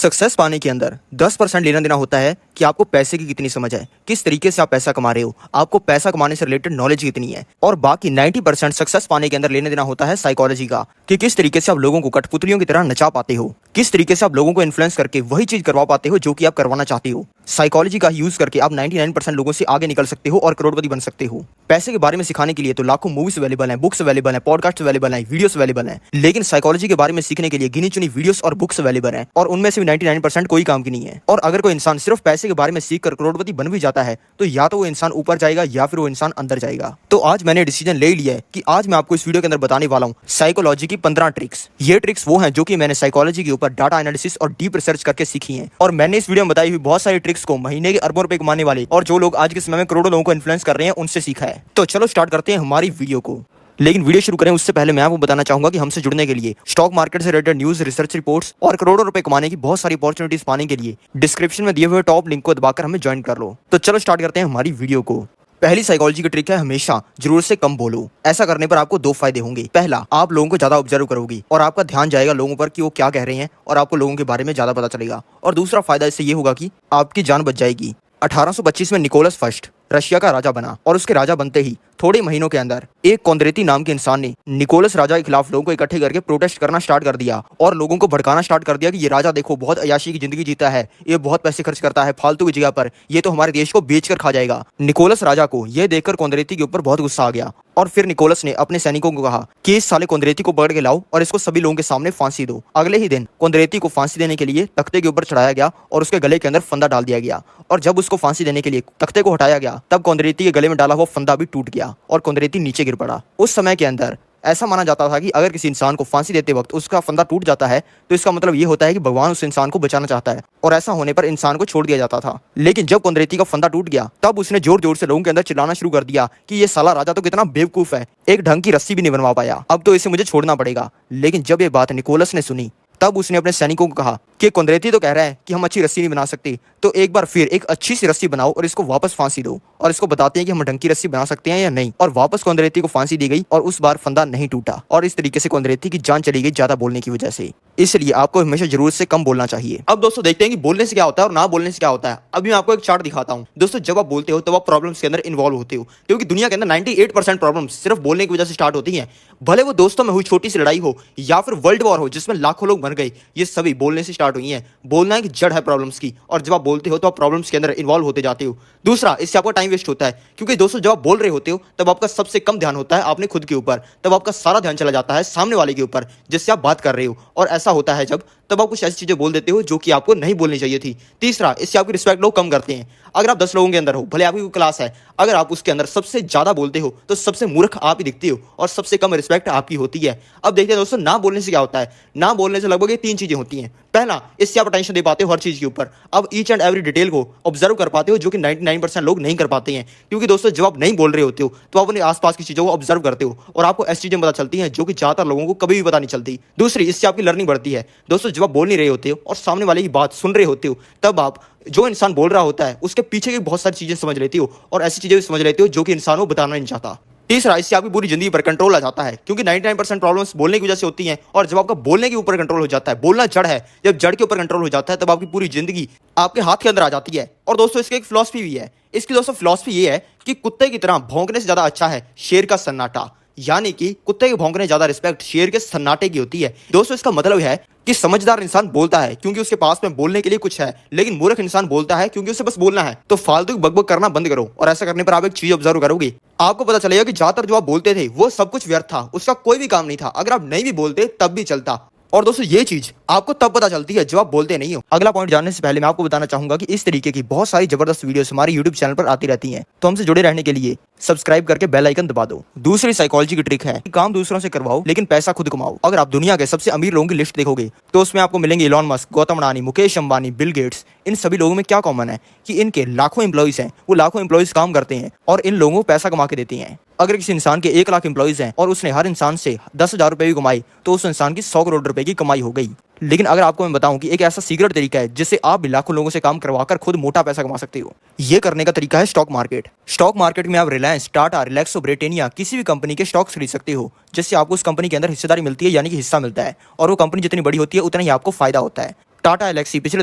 Success पाने के अंदर 10% लेना देना होता है कि आपको पैसे की कितनी समझ है, किस तरीके से आप पैसा कमा रहे हो, आपको पैसा कमाने से रिलेटेड नॉलेज कितनी है। और बाकी 90% सक्सेस पाने के अंदर लेने देना होता है साइकोलॉजी का, कि किस तरीके से आप लोगों को कठपुतलियों की तरह नचा पाते हो, किस तरीके से आप लोगों को इन्फ्लुएंस करके वही चीज करवा पाते हो जो कि आप करवाना चाहते हो। साइकोलॉजी का यूज करके आप 99% लोगों से आगे निकल सकते हो और करोड़पति बन सकते हो। पैसे के बारे में सिखाने के लिए तो लाखों मूवीज अवेलेबल हैं, बुक्स अवेलेबल हैं, पॉडकास्ट अवेलेबल हैं, वीडियोस अवेलेबल हैं, लेकिन साइकोलॉजी के बारे में सीखने के लिए गिनी चुनी वीडियोस और बुक्स अवेलेबल हैं, और उनमें से भी 99% कोई काम की नहीं है। और अगर कोई इंसान सिर्फ पैसे के बारे में सीखकर करोड़पति बन भी जाता है तो या तो वो इंसान ऊपर जाएगा या फिर वो इंसान अंदर जाएगा। तो आज मैंने डिसीजन ले लिया है कि आज मैं आपको इस वीडियो के अंदर बताने वाला हूँ साइकोलॉजी की 15 ट्रिक्स। ये ट्रिक्स वो हैं जो कि मैंने साइकोलॉजी के ऊपर डाटा एनालिसिस और डीप रिसर्च करके सीखी हैं, और मैंने इस वीडियो में बताई हुई बहुत सारी ट्रिक्स को महीने के अरबों रुपए कमाने वाले और जो लोग आज के समय में करोड़ों लोगों को इन्फ्लुएंस कर रहे हैं उनसे सीखा है। तो चलो स्टार्ट करते हैं हमारी वीडियो को। लेकिन वीडियो शुरू करें उससे पहले मैं आपको बताना चाहूंगा कि हमसे जुड़ने के लिए, स्टॉक मार्केट से रिलेटेड न्यूज, रिसर्च रिपोर्ट्स और करोड़ों रुपए कमाने की बहुत सारी अपॉर्चुनिटीज पाने के लिए डिस्क्रिप्शन में दिए हुए टॉप लिंक को दबाकर हमें ज्वाइन कर लो। तो चलो स्टार्ट करते हैं हमारी वीडियो को। पहली साइकोलॉजी की ट्रिक है हमेशा जरूरत से कम बोलो। ऐसा करने पर आपको दो फायदे होंगे। पहला, आप लोगों को ज्यादा ऑब्जर्व करोगे और आपका ध्यान जाएगा लोगों पर कि वो क्या कह रहे हैं और आपको लोगों के बारे में ज्यादा पता चलेगा। और दूसरा फायदा इससे ये होगा कि आपकी जान बच जाएगी। 1825 में निकोलस फर्स्ट रशिया का राजा बना, और उसके राजा बनते ही थोड़े महीनों के अंदर एक कॉन्द्रेती नाम के इंसान ने निकोलस राजा के खिलाफ लोगों को इकट्ठे करके प्रोटेस्ट करना स्टार्ट कर दिया और लोगों को भड़काना स्टार्ट कर दिया कि ये राजा देखो बहुत अयाशी की जिंदगी जीता है, ये बहुत पैसे खर्च करता है फालतू की जगह पर, ये तो हमारे देश को बेचकर खा जाएगा। निकोलस राजा को यह देखकर कॉन्द्रेती के ऊपर बहुत गुस्सा आ गया और फिर निकोलस ने अपने सैनिकों को कहा कि इस साले कॉन्द्रेती को पकड़ के लाओ और इसको सभी लोगों के सामने फांसी दो। अगले ही दिन कॉन्द्रेती को फांसी देने के लिए तख्ते के ऊपर चढ़ाया गया और उसके गले के अंदर फंदा डाल दिया गया, और जब उसको फांसी देने के लिए तख्ते को हटाया गया तब कॉन्द्रेती के गले में डाला हुआ फंदा भी टूट गया और कॉन्द्रेती नीचे गिर पड़ा। उस समय के अंदर ऐसा माना जाता था कि अगर किसी इंसान को फांसी देते वक्त उसका फंदा टूट जाता है तो इसका मतलब ये होता है कि भगवान उस इंसान को बचाना चाहता है, और ऐसा होने पर इंसान को छोड़ दिया जाता था। लेकिन जब कॉन्द्रेती का फंदा टूट गया तब उसने जोर जोर से लोगों के अंदर चिल्लाना शुरू कर दिया कि ये साला राजा तो कितना बेवकूफ है, एक ढंग की रस्सी भी नहीं बनवा पाया, अब तो इसे मुझे छोड़ना पड़ेगा। लेकिन जब ये बात निकोलस ने सुनी तब उसने अपने सैनिकों को कहा कि कॉन्द्रेती तो कह रहा है कि हम अच्छी रस्सी नहीं बना सकते, तो एक बार फिर एक अच्छी सी रस्सी बनाओ और इसको वापस फांसी दो, और इसको बताते हैं कि हम ढंग की रस्सी बना सकते हैं या नहीं। और वापस कॉन्द्रेती को फांसी दी गई और उस बार फंदा नहीं टूटा, और इस तरीके से कॉन्द्रेती की जान चली गई ज्यादा बोलने की वजह से। इसलिए आपको हमेशा जरूरत से कम बोलना चाहिए। अब दोस्तों देखते हैं कि बोलने से क्या होता है और ना बोलने से क्या होता है। अभी मैं आपको एक चार्ट दिखाता हूँ। दोस्तों जब आप बोलते हो तब आप प्रॉब्लम्स के अंदर इन्वॉल्व होते हो, क्योंकि दुनिया के अंदर 98% प्रॉब्लम्स सिर्फ बोलने की वजह से स्टार्ट होती हैं। भले वो दोस्तों में हुई छोटी सी लड़ाई हो या फिर वर्ल्ड वॉर हो जिसमें लाखों लोग मर गए, ये सभी बोलने से स्टार्ट हुई हैं। बोलना एक जड़ है प्रॉब्लम्स की, और जब आप बोलते हो तो आप प्रॉब्लम्स के अंदर इन्वॉल्व होते जाते हो। दूसरा, इससे आपका टाइम वेस्ट होता है, क्योंकि दोस्तों जब आप बोल रहे होते हो तब आपका सबसे कम ध्यान होता है आपने खुद के ऊपर, तब आपका सारा ध्यान चला जाता है सामने वाले के ऊपर जिससे आप बात कर रहे हो, और ऐसा होता है जब तब आप कुछ ऐसी चीजें बोल देते हो जो कि आपको नहीं बोलनी चाहिए थी। तीसरा, इससे आपकी रिस्पेक्ट लोग कम करते हैं। अगर आप 10 लोगों के अंदर हो, भले आपकी कोई क्लास है, अगर आप उसके अंदर सबसे ज्यादा बोलते हो तो सबसे मूर्ख आप ही दिखते हो और सबसे कम रिस्पेक्ट आपकी होती है। अब देखते हैं दोस्तों ना बोलने से क्या होता है। ना बोलने से लगभग ये 3 चीजें होती हैं। पहला, इससे आप अटेंशन दे पाते हो हर चीज के ऊपर, अब ईच एंड एवरी डिटेल को ऑब्जर्व कर पाते हो, जो कि 99% लोग नहीं कर पाते हैं। क्योंकि दोस्तों जब आप नहीं बोल रहे होते हो तो आप अपने आसपास की चीजों को ऑब्जर्व करते हो और आपको ऐसी चीजें पता चलती हैं जो कि ज्यादातर लोगों को कभी भी पता नहीं चलती। दूसरी, इससे आपकी लर्निंग बढ़ती है। दोस्तों जब आप बोल नहीं रहे होते हो और सामने वाले की बात सुन रहे होते हो तब आप जो इंसान बोल रहा होता है उसके पीछे की बहुत सारी चीजें समझ लेती हो, और ऐसी चीजें भी समझ लेती हो जो कि इंसान को बताना नहीं चाहता। तीसरा, इससे आपकी पूरी जिंदगी पर कंट्रोल आ जाता है, क्योंकि 99% प्रॉब्लम्स बोलने की वजह से होती हैं, और जब आपका बोलने के ऊपर कंट्रोल हो जाता है, बोलना जड़ है, जब जड़ के ऊपर कंट्रोल हो जाता है तब आपकी पूरी जिंदगी आपके हाथ के अंदर आ जाती है। और दोस्तों इसकी एक फिलॉसफी भी है। इसकी दोस्तों फिलॉसफी ये है कि कुत्ते की तरह भौंकने से ज्यादा अच्छा है शेर का सन्नाटा, यानी कि कुत्ते के भौंकने ज्यादा रिस्पेक्ट शेर के सन्नाटे की होती है। दोस्तों इसका मतलब है कि समझदार इंसान बोलता है क्योंकि उसके पास में बोलने के लिए कुछ है, लेकिन मूर्ख इंसान बोलता है क्योंकि उसे बस बोलना है। तो फालतू बकबक करना बंद करो, और ऐसा करने पर आप एक चीज ऑब्जर्व करोगे, आपको पता चलेगा कि ज्यादातर जो आप बोलते थे वो सब कुछ व्यर्थ था, उसका कोई भी काम नहीं था। अगर आप नहीं भी बोलते तब भी चलता। और दोस्तों ये चीज आपको तब पता चलती है जब आप बोलते नहीं हो। अगला पॉइंट जानने से पहले मैं आपको बताना चाहूंगा कि इस तरीके की बहुत सारी जबरदस्त वीडियोस हमारे YouTube चैनल पर आती रहती हैं, तो हमसे जुड़े रहने के लिए सब्सक्राइब करके बेल आइकन दबा दो। दूसरी साइकोलॉजी की ट्रिक है कि काम दूसरों से करवाओ लेकिन पैसा खुद कमाओ। अगर आप दुनिया के सबसे अमीर लोगों की लिस्ट देखोगे तो उसमें आपको मिलेंगे Elon Musk, Gautam Adani, Mukesh Ambani, Bill Gates. इन सभी लोगों में क्या कॉमन है कि इनके लाखों एम्प्लॉइज हैं, वो लाखों एम्प्लॉइज काम करते हैं और इन लोगों को पैसा कमा के देते हैं। अगर किसी इंसान के 1 लाख एम्प्लॉइज हैं और उसने हर इंसान से 10,000 रुपए भी कमाई तो उस इंसान की 100 करोड़ रुपए की कमाई हो गई। लेकिन अगर आपको मैं बताऊं कि एक ऐसा सीक्रेट तरीका है जिससे आप भी लाखों लोगों से काम करवाकर खुद मोटा पैसा कमा सकते हो, ये करने का तरीका है स्टॉक मार्केट। स्टॉक मार्केट में आप रिलायंस, टाटा, रिलैक्सो, ब्रिटेनिया किसी भी कंपनी के स्टॉक्स खरीद सकते हो, जिससे आपको उस कंपनी के अंदर हिस्सेदारी मिलती है, यानी कि हिस्सा मिलता है, और वो कंपनी जितनी बड़ी होती है उतना ही आपको फायदा होता है। टाटा एलेक्सी पिछले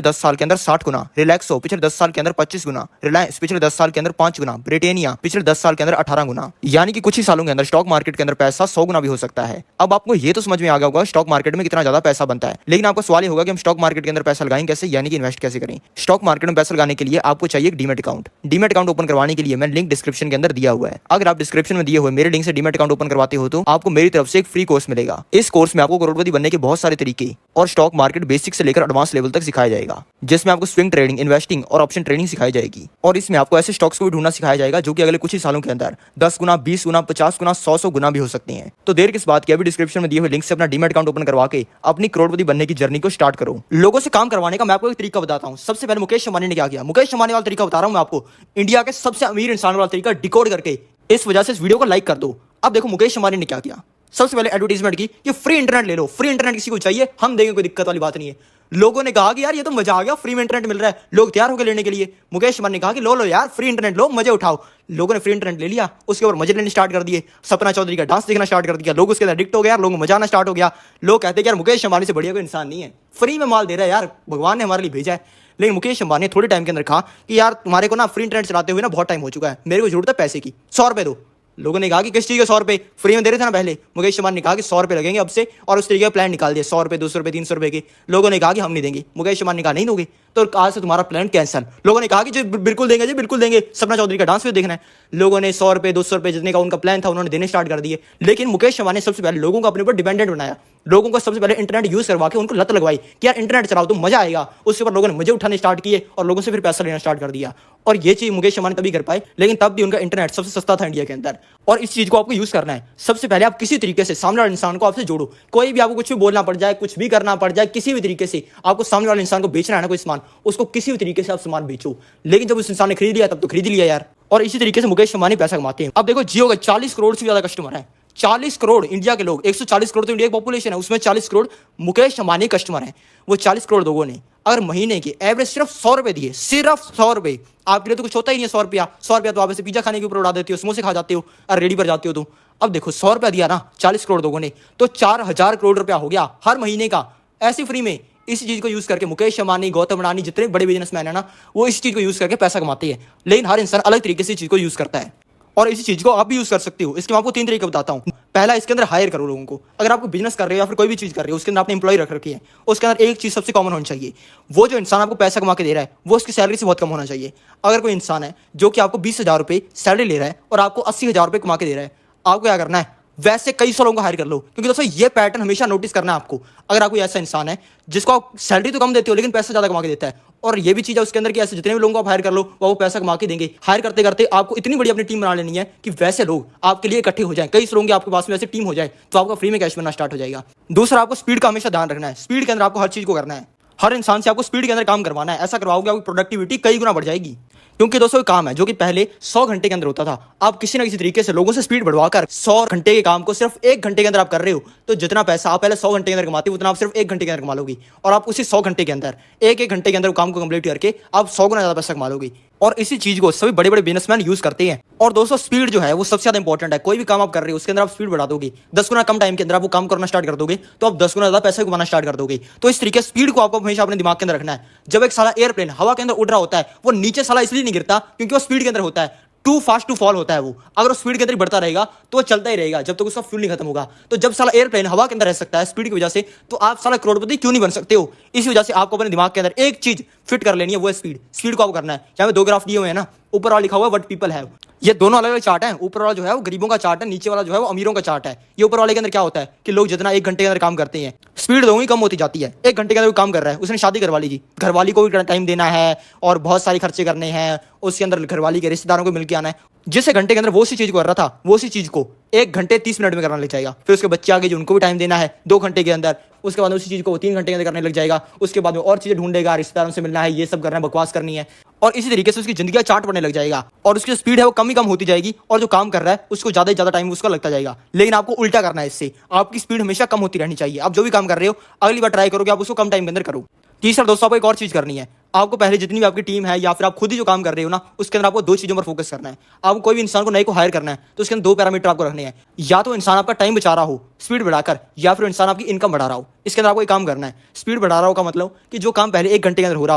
10 साल के अंदर 60 गुना, रिलैक्सो पिछले 10 साल के अंदर 25 गुना, रिलायंस पिछले 10 साल के अंदर 5 गुना, ब्रिटेनिया पिछले 10 साल के अंदर 18 गुना। यानी कि कुछ ही सालों के अंदर स्टॉक मार्केट के अंदर पैसा 100 गुना भी हो सकता है। अब आपको ये तो समझ में आ गया होगा स्टॉक मार्केट में कितना ज्यादा पैसा बनता है, लेकिन आपका सवाल ये होगा कि हम स्टॉक मार्केट के अंदर पैसा लगाएं कैसे, यानी कि इन्वेस्ट कैसे करें। स्टॉक मार्केट में पैसा लगाने के लिए आपको चाहिए एक demat account. Demat account open करवाने के लिए मैं लिंक डिस्क्रिप्शन के अंदर दिया हुआ है। अगर आप डिस्क्रिप्शन में दिए हुए मेरे लिंक से डीमैट अकाउंट ओपन करवाते हो तो आपको मेरी तरफ से एक फ्री कोर्स मिलेगा। इस कोर्स में आपको करोड़पति बनने के बहुत सारे तरीके और स्टॉक मार्केट बेसिक से लेकर एडवांस लेवल तक सिखाया जाएगा, जिसमें आपको स्विंग ट्रेडिंग, इन्वेस्टिंग और ऑप्शन ट्रेडिंग सिखाई जाएगी। और इसमें आपको ऐसे स्टॉक्स को भी ढूंढना सिखाया जाएगा जो कि अगले कुछ ही सालों के अंदर 10 गुना, 20 गुना, 50 गुना, 100 गुना भी हो सकते हैं। तो देर किस बात की, अभी डिस्क्रिप्शन में दिए हुए लिंक से अपना डीमैट अकाउंट ओपन करवा के अपनी करोड़पति बनने की जर्नी को स्टार्ट करो। लोगों से काम करवाने का मैं आपको एक तरीका बताता हूं। सबसे पहले मुकेश अंबानी ने क्या किया, मुकेश अंबानी वाला तरीका बता रहा हूं मैं आपको, इंडिया के सबसे अमीर इंसान वाला तरीका डिकोड करके। इस वजह से इस वीडियो को लाइक कर दो। अब देखो मुकेश अंबानी ने क्या किया, सबसे पहले एडवर्टाइजमेंट की कि फ्री इंटरनेट ले लो, फ्री इंटरनेट किसी को चाहिए हम देंगे, कोई दिक्कत वाली बात नहीं है। लोगों ने कहा कि यार ये तो मजा आ गया, फ्री में इंटरनेट मिल रहा है, लोग तैयार होकर लेने के लिए। मुकेश अंबानी ने कहा कि लो यार फ्री इंटरनेट लो, मजे उठाओ। लोगों ने फ्री इंटरनेट ले लिया, उसके ऊपर मजे लेने स्टार्ट कर दिए, सपना चौधरी का डांस देखना स्टार्ट कर दिया, लोग उसके अंदर एडिक्ट हो गया, लोगों को मजा आना स्टार्ट हो गया। लोग कहते हैं यार मुकेश अंबानी से बढ़िया कोई इंसान नहीं है, फ्री में माल दे रहा है यार, भगवान ने हमारे लिए भेजा है। लेकिन मुकेश अंबानी ने थोड़े टाइम के अंदर कहा कि यार तुम्हारे को ना फ्री इंटरनेट चलाते हुए ना बहुत टाइम हो चुका है, मेरे को जरूरत है पैसे की, 100 रुपए दो। लोगों ने कहा कि किस चीज़ के 100 रुपए, फ्री में दे रहे थे ना पहले। मुकेश अंबानी ने कहा कि 100 रुपए लगेंगे अब से, और उस तरीके का प्लान निकाल दिया, 100 रुपए, 200 रुपए, 300 रुपए के। लोगों ने कहा कि हम नहीं देंगे। मुकेश अंबानी ने कहा नहीं दोगे तो आज से तुम्हारा प्लान कैंसिल। लोगों ने कहा कि जी बिल्कुल देंगे, जी बिल्कुल देंगे, सपना चौधरी का डांस भी देखना है। लोगों ने 100 रुपए, 200 रुपए जितने का उनका प्लान था उन्होंने देने स्टार्ट कर दिए। लेकिन मुकेश अंबानी ने सबसे पहले लोगों को अपने ऊपर डिपेंडेंट बनाया, लोगों को सबसे पहले इंटरनेट यूज करवा के उनको लत लगवाई कि यार इंटरनेट चलाओ तो मजा आएगा। उसके ऊपर लोगों ने मजे उठाने स्टार्ट किए और लोगों से फिर पैसा लेना स्टार्ट कर दिया। और ये चीज मुकेश अंबानी तभी कर पाए, लेकिन तब भी उनका इंटरनेट सबसे सस्ता था इंडिया के अंदर। और इस चीज को आपको यूज करना है। सबसे पहले आप किसी तरीके से सामने वाले इंसान को आपसे जोड़ो। कोई भी आपको कुछ भी बोलना पड़ जाए, कुछ भी करना पड़ जाए, किसी भी तरीके से आपको सामने वाले इंसान को बेचना है ना कोई सामान, उसको किसी भी तरीके से आप सामान बेचो। लेकिन जब उस इंसान ने खरीद लिया तब तो खरीद लिया यार। और इसी तरीके से मुकेश अंबानी पैसा कमाते हैं। अब देखो जियो का 40 करोड़ से ज्यादा कस्टमर है, 40 करोड़ इंडिया के लोग, 140 करोड़ तो इंडिया की पॉपुलेशन है, उसमें 40 करोड़ मुकेश अंबानी कस्टमर हैं। वो 40 करोड़ लोगों ने अगर महीने के एवरेज सिर्फ 100 रुपए दिए, सिर्फ 100 रुपए, आपके लिए तो कुछ होता ही नहीं है। 100 रुपया, 100 रुपया तो आप ऐसे पिज्जा खाने के ऊपर उड़ा देते हो, समोसे खा जाते हो और रेडी पर जाते हो। तो अब देखो 100 रुपया दिया ना 40 करोड़ लोगों ने, तो 4000 करोड़ रुपया हो गया हर महीने का, ऐसी फ्री में। इस चीज को यूज करके मुकेश अंबानी, गौतम अडानी, जितने बड़े बिजनेसमैन है ना, वो इस चीज को यूज करके पैसा कमाते हैं। लेकिन हर इंसान अलग तरीके से इस चीज को यूज करता है, और इसी चीज को आप भी यूज कर सकते हो। इसके मैं आपको 3 तरीके बताता हूं। पहला, इसके अंदर हायर करो लोगों को। अगर आपको बिजनेस कर रहे हो या फिर कोई भी चीज कर रहे हो, उसके अंदर आपने एम्प्लॉय रख रखी है, उसके अंदर एक चीज सबसे कॉमन होनी चाहिए, वो जो इंसान आपको पैसा कमा के दे रहा है वो उसकी सैलरी से बहुत कम होना चाहिए। अगर कोई इंसान है जो कि आपको 20,000 रुपए सैलरी ले रहा है और आपको 80,000 रुपए कमा के दे रहा है, आपको क्या करना है, वैसे कई सौ लोगों को हायर कर लो। क्योंकि दोस्तों ये पैटर्न हमेशा नोटिस करना है आपको। अगर आप कोई ऐसा इंसान है जिसको आप सैलरी तो कम देते हो लेकिन पैसा ज्यादा कमा के देता है, और ये भी चीज है उसके अंदर कि ऐसे जितने भी लोगों को आप हायर कर लो वो पैसा कमा के देंगे। हायर करते करते आपको इतनी बड़ी अपनी टीम बना लेनी है कि वैसे लोग आपके लिए इकट्ठे हो जाए, कई सौ लोगों की आपके पास में वैसे टीम हो जाए, तो आपका फ्री में कैश बनना स्टार्ट हो जाएगा। दूसरा, आपको स्पीड का हमेशा ध्यान रखना है। स्पीड के अंदर आपको हर चीज को करना है, हर इंसान से आपको स्पीड के अंदर काम करवाना है। ऐसा करवाओगे आपकी प्रोडक्टिविटी कई गुना बढ़ जाएगी। क्योंकि दोस्तों काम है जो कि पहले 100 घंटे के अंदर होता था, आप किसी ना किसी तरीके से लोगों से स्पीड बढ़वाकर 100 घंटे के काम को सिर्फ 1 घंटे के अंदर आप कर रहे हो, तो जितना पैसा आप पहले 100 घंटे के अंदर कमाते हो उतना आप सिर्फ 1 घंटे के अंदर कमा लोगे। और आप उसी 100 घंटे के अंदर एक घंटे के अंदर काम को कंप्लीट करके आप 100 गुना ज्यादा पैसा कमा लोगे। और इसी चीज को सभी बड़े बड़े बिजनेसमैन यूज करते हैं। और दोस्तों स्पीड जो है वो सबसे ज्यादा इंपॉर्टेंट है। कोई भी काम आप कर रहे हो उसके अंदर आप स्पीड बढ़ा दोगे, 10 गुना कम टाइम के अंदर आप वो काम करना स्टार्ट कर दोगे, तो आप 10 गुना ज्यादा पैसा कमाना स्टार्ट कर दोगे। तो इस तरीके स्पीड को आपको हमेशा अपने दिमाग के अंदर रखना है। जब एक साला एयरप्लेन हवा के अंदर उड़ रहा होता है, वो नीचे साला इसलिए नहीं गिरता क्योंकि वो स्पीड के अंदर होता है, टू फास्ट टू फॉल होता है वो। अगर वो स्पीड के अंदर बढ़ता रहेगा तो वो चलता ही रहेगा जब तक उसका फ्यूल नहीं खत्म होगा। तो जब साला एयरप्लेन हवा के अंदर रह सकता है स्पीड की वजह से, तो आप साला करोड़पति क्यों नहीं बन सकते हो? इसी वजह से आपको अपने दिमाग के अंदर एक चीज फिट कर लेनी है, वो है स्पीड। स्पीड को आपको करना है। यहाँ पे 2 ग्राफ दिए हुए हैं ना, ऊपर वाला लिखा हुआ है व्हाट पीपल हैव। ये दोनों अलग अलग चार्ट है। ऊपर वाला जो है वो गरीबों का चार्ट है, नीचे वाला जो है वो अमीरों का चार्ट है। ये ऊपर वाले के अंदर क्या होता है कि लोग जितना 1 घंटे के अंदर काम करते हैं, स्पीड दोनों ही कम होती जाती है। 1 घंटे के अंदर काम कर रहा है, उसने शादी करवा ली जी, घरवाली को भी टाइम देना है और बहुत सारे खर्चे करने हैं, उसके अंदर घरवाली के रिश्तेदारों को मिलकर आना है। जिस घंटे के अंदर वो सी चीज को कर रहा था, वो सी चीज को 1 घंटे 30 मिनट में करने लग जाएगा। फिर उसके बच्चे आगे जो उनको भी टाइम देना है 2 घंटे के अंदर, उसके बाद उसी चीज को 3 घंटे के अंदर करने लग जाएगा। उसके बाद में और चीजें ढूंढेगा, रिश्तेदारों से मिलना है, ये सब करना है, बकवास करनी है, और इसी तरीके से उसकी जिंदगी का चार्ट बनने लग जाएगा। और उसकी स्पीड है वो कम ही कम होती जाएगी, और जो काम कर रहा है उसको ज्यादा से ज्यादा टाइम उसका लगता जाएगा। लेकिन आपको उल्टा करना है, इससे आपकी स्पीड हमेशा कम होती रहनी चाहिए। आप जो भी काम कर रहे हो अगली बार ट्राई करो कि आप उसको कम टाइम के अंदर करो। तीसरा दोस्तों, आपको एक और चीज करनी है। आपको पहले जितनी भी आपकी टीम है या फिर आप खुद ही जो काम कर रहे हो ना, उसके अंदर आपको दो चीज़ों पर फोकस करना है। आपको कोई भी इंसान को नए को हायर करना है तो उसके अंदर दो पैरामीटर आपको रखने हैं। या तो इंसान आपका टाइम बचा रहा हो स्पीड बढ़ाकर, या फिर इंसान आपकी इनकम बढ़ा रहा हो। इसके अंदर आपको एक काम करना है। स्पीड बढ़ा रहा हो का मतलब कि जो काम पहले 1 घंटे के अंदर हो रहा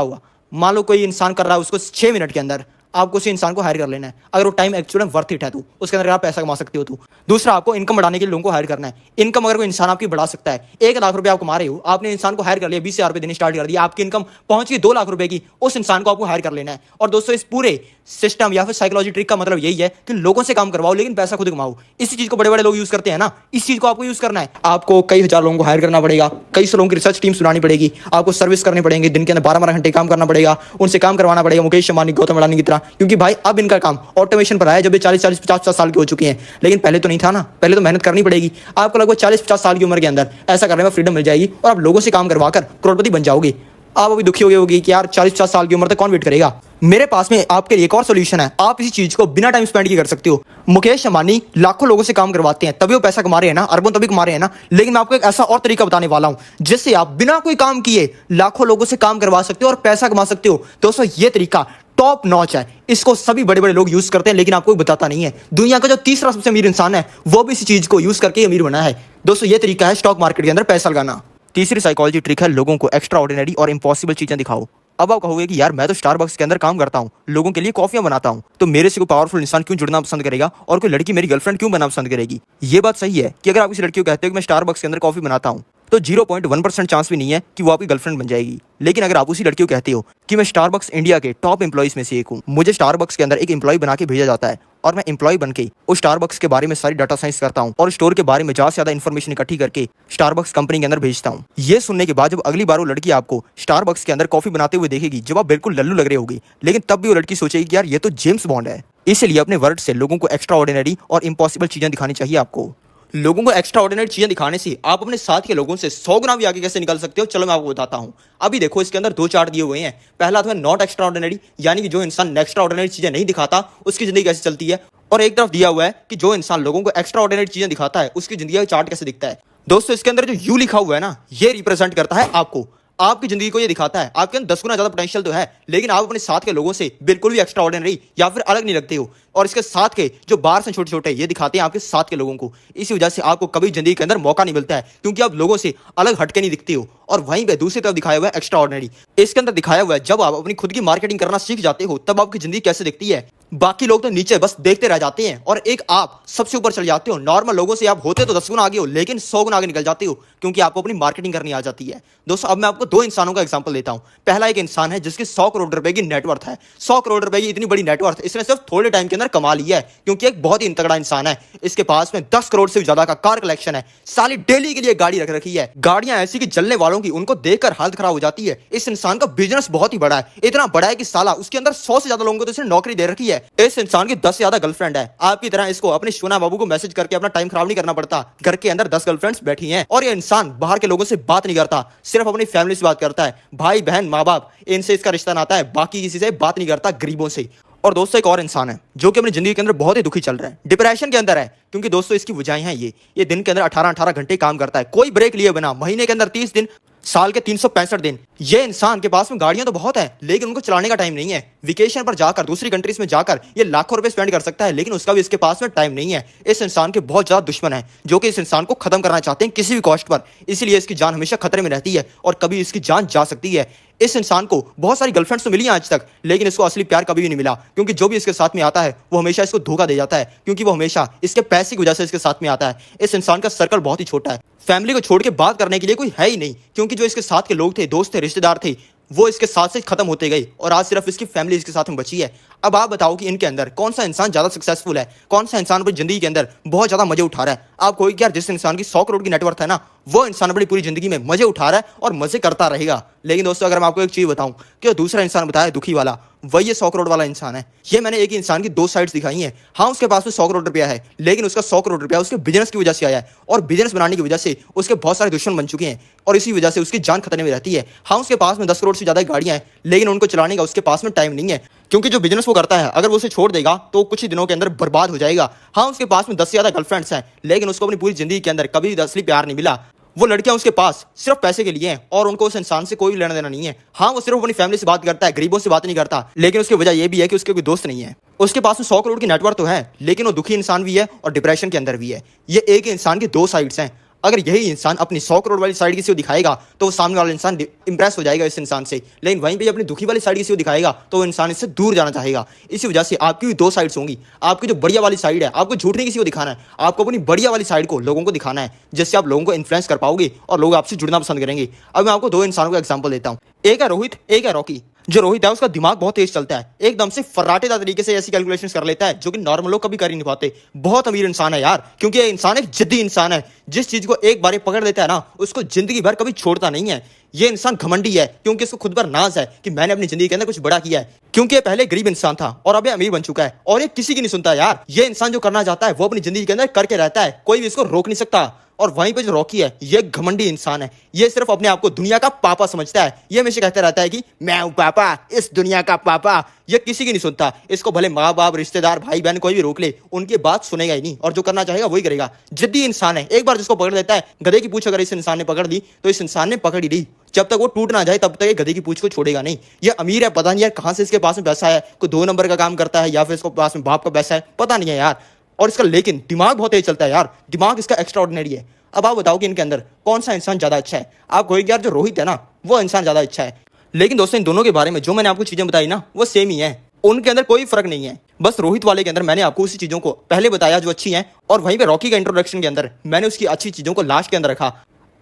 होगा, मान लो कोई इंसान कर रहा है उसको 6 मिनट के अंदर, आपको उसी इंसान को हायर कर लेना है। अगर वो टाइम एक्चुअली वर्थ इट है तो उसके अंदर आप पैसा कमा सकते हो। तो दूसरा, आपको इनकम बढ़ाने के लिए लोगों को हायर करना है। इनकम अगर कोई इंसान आपकी बढ़ा सकता है, 1 लाख रुपए आप कमा रहे हो, आपने इंसान को हायर कर लिया, 20,000 रुपए देने स्टार्ट कर दिया, आपकी इनकम पहुंच गई 2 लाख रुपए की, उस इंसान को आपको हायर कर लेना है। और दोस्तों, इस पूरे सिस्टम या फिर साइकोलॉजी ट्रिक का मतलब यही है कि लोगों से काम करवाओ लेकिन पैसा खुद कमाओ। इसी चीज को बड़े बड़े लोग यूज करते हैं ना, इस चीज को आपको यूज करना है। आपको कई हजार लोगों को हायर करना पड़ेगा, कई सौ लोगों की रिसर्च टीम सुनानी पड़ेगी, आपको सर्विस करनी पड़ेगी, दिन के अंदर 12-12 घंटे काम करना पड़ेगा, उनसे काम करवाना पड़ेगा मुकेश अंबानी, गौतम अडानी की तरह। क्योंकि भाई अब इनका काम ऑटोमेशन पर आया, जब ये 40-40, 50-50 साल के हो चुके हैं। लेकिन पहले तो नहीं था ना, पहले तो मेहनत करनी पड़ेगी। आपको लगभग 40-50 साल की उम्र के अंदर ऐसा करने में फ्रीडम मिल जाएगी और आप लोगों से काम करवाकर करोड़पति बन जाओगे। आप अभी दुखी हो गए होगी कि यार 40-50 साल की उम्र तक कौन वेट करेगा। मेरे पास में आपके लिए एक और सोल्यूशन है। आप इसी चीज को बिना टाइम स्पेंड किए कर सकते हो। मुकेश अंबानी लाखों लोगों से काम करवाते हैं, तभी वो पैसा कमा रहे हैं ना, अरबों तभी कमा रहे हैं ना। लेकिन मैं आपको एक ऐसा और तरीका बताने वाला हूं जिससे आप बिना कोई काम किए लाखों लोगों से काम करवा सकते हो और पैसा कमा सकते हो। दोस्तों, ये तरीका टॉप नॉच है, इसको सभी बड़े बड़े लोग यूज करते हैं लेकिन आपको कोई बताता नहीं है। दुनिया का जो तीसरा सबसे अमीर इंसान है वो भी इसी चीज को यूज करके अमीर बना है। दोस्तों, ये तरीका है स्टॉक मार्केट के अंदर पैसा लगाना। तीसरी साइकोलॉजी ट्रिक है लोगों को एक्स्ट्रा ऑर्डिनरी और इम्पॉसिबल चीजें दिखाओ। अब आप कहोगे कि यार मैं तो स्टारबक्स के अंदर काम करता हूँ, लोगों के लिए कॉफियां बनाता हूँ, तो मेरे से कोई पावरफुल इंसान क्यों जुड़ना पसंद करेगा और कोई लड़की मेरी गर्लफ्रेंड क्यों बनना पसंद करेगी। ये बात सही है कि अगर आप किसी लड़की को कहते हो कि मैं स्टारबक्स के अंदर कॉफी बनाता हूँ, तो 0.1% चांस भी नहीं है कि वो आपकी गर्लफ्रेंड बन जाएगी। लेकिन अगर आप उसी लड़की को कहते हो कि मैं स्टारबक्स इंडिया के टॉप एम्प्लॉइज में से एक हूँ, मुझे स्टारबक्स के अंदर एक एम्प्लॉय बना के भेजा जाता है और मैं एम्प्लॉय बन के उस स्टारबक्स के बारे में सारी डाटा साइंस करता हूँ और स्टोर के बारे में ज्यादा से ज्यादा इन्फॉर्मेशन इकट्ठी करके स्टारबक्स कंपनी के अंदर भेजता हूँ। ये सुनने के बाद जब अगली बार वो लड़की आपको स्टारबक्स के अंदर कॉफी बनाते हुए देखेगी, जब आप बिल्कुल लल्लू लग रहे होगी, लेकिन तब भी वो लड़की सोचेगी कि यार ये तो जेम्स बॉन्ड है। इसलिए अपने वर्ड से लोगों को एक्स्ट्रा ऑर्डिनरी और इम्पॉसिबल चीजें दिखानी चाहिए। आपको लोगों को एक्स्ट्रा ऑर्डिनरी चीजें दिखाने से आप अपने साथ के लोगों से 100 गुना भी आगे कैसे निकल सकते हो, चलो मैं आपको बताता हूं। अभी देखो, इसके अंदर 2 चार्ट दिए हुए हैं। पहला तो है नॉट एक्स्ट्रा ऑर्डिनरी, यानी कि जो इंसान एक्स्ट्रा ऑर्डिनरी चीजें नहीं दिखाता उसकी जिंदगी कैसे चलती है। और एक तरफ दिया हुआ है कि जो इंसान लोगों को एक्स्ट्रा ऑर्डिनरी चीजें दिखाता है उसकी जिंदगी का चार्ट कैसे दिखता है। दोस्तों, इसके अंदर जो यू लिखा हुआ है ना, ये रिप्रेजेंट करता है आपको, आपकी जिंदगी को ये दिखाता है। आपके अंदर 10 गुना ज्यादा पोटेंशियल तो है, लेकिन आप अपने साथ के लोगों से बिल्कुल भी एक्स्ट्रा ऑर्डिनरी या फिर अलग नहीं लगते हो। और इसके साथ के जो बाहर से छोटे छोटे ये दिखाते हैं आपके साथ के लोगों को। इसी वजह से आपको कभी जिंदगी के अंदर मौका नहीं मिलता है, क्योंकि आप लोगों से अलग हटके नहीं दिखते हो। और वहीं पे दूसरी तरफ दिखाया हुआ है एक्स्ट्रा ऑर्डिनरी। इसके अंदर दिखाया हुआ है जब आप अपनी खुद की मार्केटिंग करना सीख जाते हो तब आपकी जिंदगी कैसे दिखती है। बाकी लोग तो नीचे बस देखते रह जाते हैं और एक आप सबसे ऊपर चले जाते हो। नॉर्मल लोगों से आप होते तो 10 गुना आगे हो, लेकिन 100 गुना आगे निकल जाते हो, क्योंकि आपको अपनी मार्केटिंग करनी आ जाती है। दोस्तों, अब मैं आपको 2 इंसानों का एग्जांपल देता हूं। पहला एक इंसान है जिसकी 100 करोड़ रुपए की नेटवर्थ है। 100 करोड़ रुपए की इतनी बड़ी नेटवर्थ इसने सिर्फ थोड़े टाइम के अंदर कमा ली है, क्योंकि एक बहुत ही तगड़ा इंसान है। इसके पास में 10 करोड़ से ज्यादा का कार कलेक्शन है, साली डेली के लिए गाड़ी रख रखी है, गाड़ियां ऐसी कि जलने वालों की उनको देखकर हालत खराब हो जाती है। इस इंसान का बिजनेस बहुत ही बड़ा है, इतना बड़ा है कि साला उसके अंदर 100 से ज्यादा लोगों को तो इसने नौकरी दे रखी है। इस इंसान की 10 से ज्यादा गर्लफ्रेंड है। आपकी तरह इसको अपने शोना बाबू को मैसेज करके अपना टाइम खराब नहीं करना पड़ता। घर के अंदर 10 गर्लफ्रेंड्स बैठी हैं और ये इंसान बाहर के लोगों से बात नहीं करता, सिर्फ अपनी फैमिली से बात करता है। भाई बहन माँ बाप इनसे इसका रिश्ता नाता है, बाकी किसी से बात नहीं करता, गरीबों से। और दोस्तों, एक और इंसान है जो कि अपनी जिंदगी के अंदर बहुत ही दुखी चल रहा है, डिप्रेशन के अंदर है। क्योंकि दोस्तों, इसकी वजह है ये दिन के अंदर 18-18 घंटे काम करता है, कोई ब्रेक लिए बिना, महीने के अंदर 30 दिन, साल के 365 दिन। ये इंसान के पास में गाड़ियां तो बहुत है, लेकिन उनको चलाने का टाइम नहीं है। वेकेशन पर जाकर दूसरी कंट्रीज में जाकर ये लाखों रुपए स्पेंड कर सकता है, लेकिन उसका भी इसके पास में टाइम नहीं है। इस इंसान के बहुत ज्यादा दुश्मन है जो कि इस इंसान को खत्म करना चाहते हैं किसी भी कॉस्ट पर। इसलिए इसकी जान हमेशा खतरे में रहती है और कभी इसकी जान जा सकती है। इस इंसान को बहुत सारी गर्लफ्रेंड्स तो मिली हैं आज तक, लेकिन इसको असली प्यार कभी भी नहीं मिला, क्योंकि जो भी इसके साथ में आता है वो हमेशा इसको धोखा दे जाता है, क्योंकि वो हमेशा इसके पैसे की वजह से इसके साथ में आता है। इस इंसान का सर्कल बहुत ही छोटा है, फैमिली को छोड़ के बात करने के लिए कोई है ही नहीं, क्योंकि जो इसके साथ के लोग थे, दोस्त थे, रिश्तेदार थे, वो इसके साथ से खत्म होते गए और आज सिर्फ इसकी फैमिली इसके साथ में बची है। अब आप बताओ कि इनके अंदर कौन सा इंसान ज्यादा सक्सेसफुल है, कौन सा इंसान अपनी जिंदगी के अंदर बहुत ज्यादा मजे उठा रहा है। आप कोई यार, जिस इंसान की 100 करोड़ की नेटवर्थ है ना, वो इंसान अपनी पूरी जिंदगी में मजे उठा रहा है और मजे करता रहेगा। लेकिन दोस्तों, अगर मैं आपको एक चीज बताऊं कि दूसरा इंसान बताया दुखी वाला, वही ये 100 करोड़ वाला इंसान है। ये मैंने एक ही इंसान की 2 साइड्स दिखाई हैं। हाँ, उसके पास में 100 करोड़ रुपया है, लेकिन उसका 100 करोड़ रुपया उसके बिजनेस की वजह से आया है और बिजनेस बनाने की वजह से उसके बहुत सारे दुश्मन बन चुके हैं और इसी वजह से उसकी जान खतरे में रहती है। हाँ, उसके पास में 10 करोड़ से ज्यादा गाड़ियां हैं, लेकिन उनको चलाने का उसके पास में टाइम नहीं है, क्योंकि जो बिजनेस वो करता है अगर वो उसे छोड़ देगा तो कुछ ही दिनों के अंदर बर्बाद हो जाएगा। हाँ, उसके पास में 10 से ज्यादा गर्लफ्रेंड्स हैं, लेकिन उसको अपनी पूरी जिंदगी के अंदर कभी भी असली प्यार नहीं मिला। वो लड़कियां उसके पास सिर्फ पैसे के लिए हैं और उनको उस इंसान से कोई लेना देना नहीं है। हाँ, वो सिर्फ अपनी फैमिली से बात करता है, गरीबों से बात नहीं करता, लेकिन उसकी वजह यह भी है कि उसके कोई दोस्त नहीं है। उसके पास में 100 करोड़ की नेटवर्थ तो है, लेकिन वो दुखी इंसान भी है और डिप्रेशन के अंदर भी है। ये एक इंसान की दो साइड्स हैं। अगर यही इंसान अपनी 100 करोड़ वाली साइड किसी को दिखाएगा तो वो सामने वाला इंसान इंप्रेस हो जाएगा इस इंसान से, लेकिन वहीं पे अपनी दुखी वाली साइड किसी को दिखाएगा तो वो इंसान इससे दूर जाना चाहेगा। इसी वजह से आपकी भी दो साइड्स होंगी। आपकी जो बढ़िया वाली साइड है, आपको झूठ नहीं किसी को दिखाना है, आपको अपनी बढ़िया वाली साइड को लोगों को दिखाना है, जिससे आप लोगों को इन्फ्लुएंस कर पाओगे और लोग आपसे जुड़ना पसंद करेंगे। अब मैं आपको दो इंसानों का एग्जाम्पल देता हूँ। एक है रोहित, एक है रॉकी। जो रोहित है उसका दिमाग बहुत तेज चलता है, एकदम से फर्राटेदार तरीके से ऐसी कैलकुलेशंस कर लेता है जो कि नॉर्मल लोग कभी कर ही नहीं पाते। बहुत अमीर इंसान है यार, क्योंकि ये इंसान एक जिद्दी इंसान है। जिस चीज को एक बार पकड़ लेता है ना, उसको जिंदगी भर कभी छोड़ता नहीं है। ये इंसान घमंडी है क्योंकि इसको खुद पर नाज है कि मैंने अपनी जिंदगी के अंदर कुछ बड़ा किया है, क्योंकि ये पहले गरीब इंसान था और अब ये अमीर बन चुका है और ये किसी की नहीं सुनता यार। ये इंसान जो करना चाहता है वो अपनी जिंदगी के अंदर करके रहता है, कोई भी इसको रोक नहीं सकता। और वहीं पे जो रॉकी है, ये घमंडी इंसान है। ये सिर्फ अपने आप को दुनिया का पापा समझता है। ये हमेशा कहता रहता है कि मैं हूं पापा, इस दुनिया का पापा। ये किसी की नहीं सुनता। इसको भले माँ बाप, रिश्तेदार, भाई बहन कोई भी रोक ले, उनकी बात सुनेगा ही नहीं और जो करना चाहेगा वही करेगा। जिद्दी इंसान है। एक बार जिसको पकड़ लेता है, गधे की पूंछ अगर इस इंसान ने पकड़ ली तो इस इंसान ने पकड़ ही ली। जब तक वो टूट ना जाए तब तक ये गधे की पूंछ को छोड़ेगा नहीं। ये अमीर है, पता नहीं यार कहां से इसके पास में पैसा है, कोई 2 नंबर का काम करता है या फिर इसको पास में बाप का पैसा है, पता नहीं है यार। और इसका लेकिन दिमाग बहुत तेज चलता है यार, दिमाग इसका एक्स्ट्रा ऑर्डिनरी है। अब आप बताओ कि इनके अंदर कौन सा इंसान ज्यादा अच्छा है। आप कहोगे यार जो रोहित है ना वो इंसान ज्यादा अच्छा है, लेकिन दोस्तों इन दोनों के बारे में जो मैंने आपको चीजें बताई ना वो सेम ही है। उनके अंदर कोई फर्क नहीं है। बस रोहित वाले के अंदर मैंने आपको उसी चीजों को पहले बताया जो अच्छी हैं, और वहीं पे रॉकी का इंट्रोडक्शन के अंदर मैंने उसकी अच्छी चीजों को लास्ट के अंदर रखा।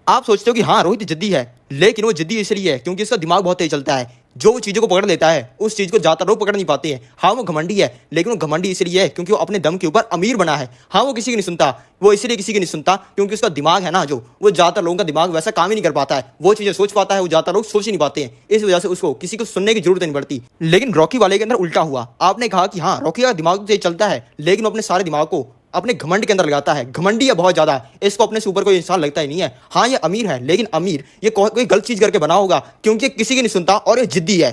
आप सोचते हो कि हाँ रोहित जिद्दी है, लेकिन वो जिद्दी इसलिए है क्योंकि इसका दिमाग बहुत तेज चलता है। जो वो चीजों को पकड़ लेता है उस चीज को ज्यादातर लोग पकड़ नहीं पाते हैं। हाँ वो घमंडी है, लेकिन वो घमंडी इसलिए है क्योंकि वो अपने दम के ऊपर अमीर बना है। हाँ वो किसी की नहीं सुनता, वो इसलिए किसी की नहीं सुनता क्योंकि उसका दिमाग है ना, जो वो ज्यादातर लोगों का दिमाग वैसा काम ही नहीं कर पाता है। वो चीजें सोच पाता है, वो ज्यादातर लोग सोच ही नहीं पाते हैं। इस वजह से उसको किसी को सुनने की जरूरत नहीं पड़ती। लेकिन रॉकी वाले के अंदर उल्टा हुआ। आपने कहा कि हाँ रॉकी का दिमाग तेज चलता है, लेकिन वो अपने सारे दिमाग को अपने घमंड के अंदर लगाता है। घमंडी है बहुत ज्यादा, इसको अपने से ऊपर कोई इंसान लगता ही नहीं है। हाँ ये अमीर है, लेकिन अमीर ये कोई गलत चीज करके बना होगा क्योंकि किसी की नहीं सुनता और ये जिद्दी है।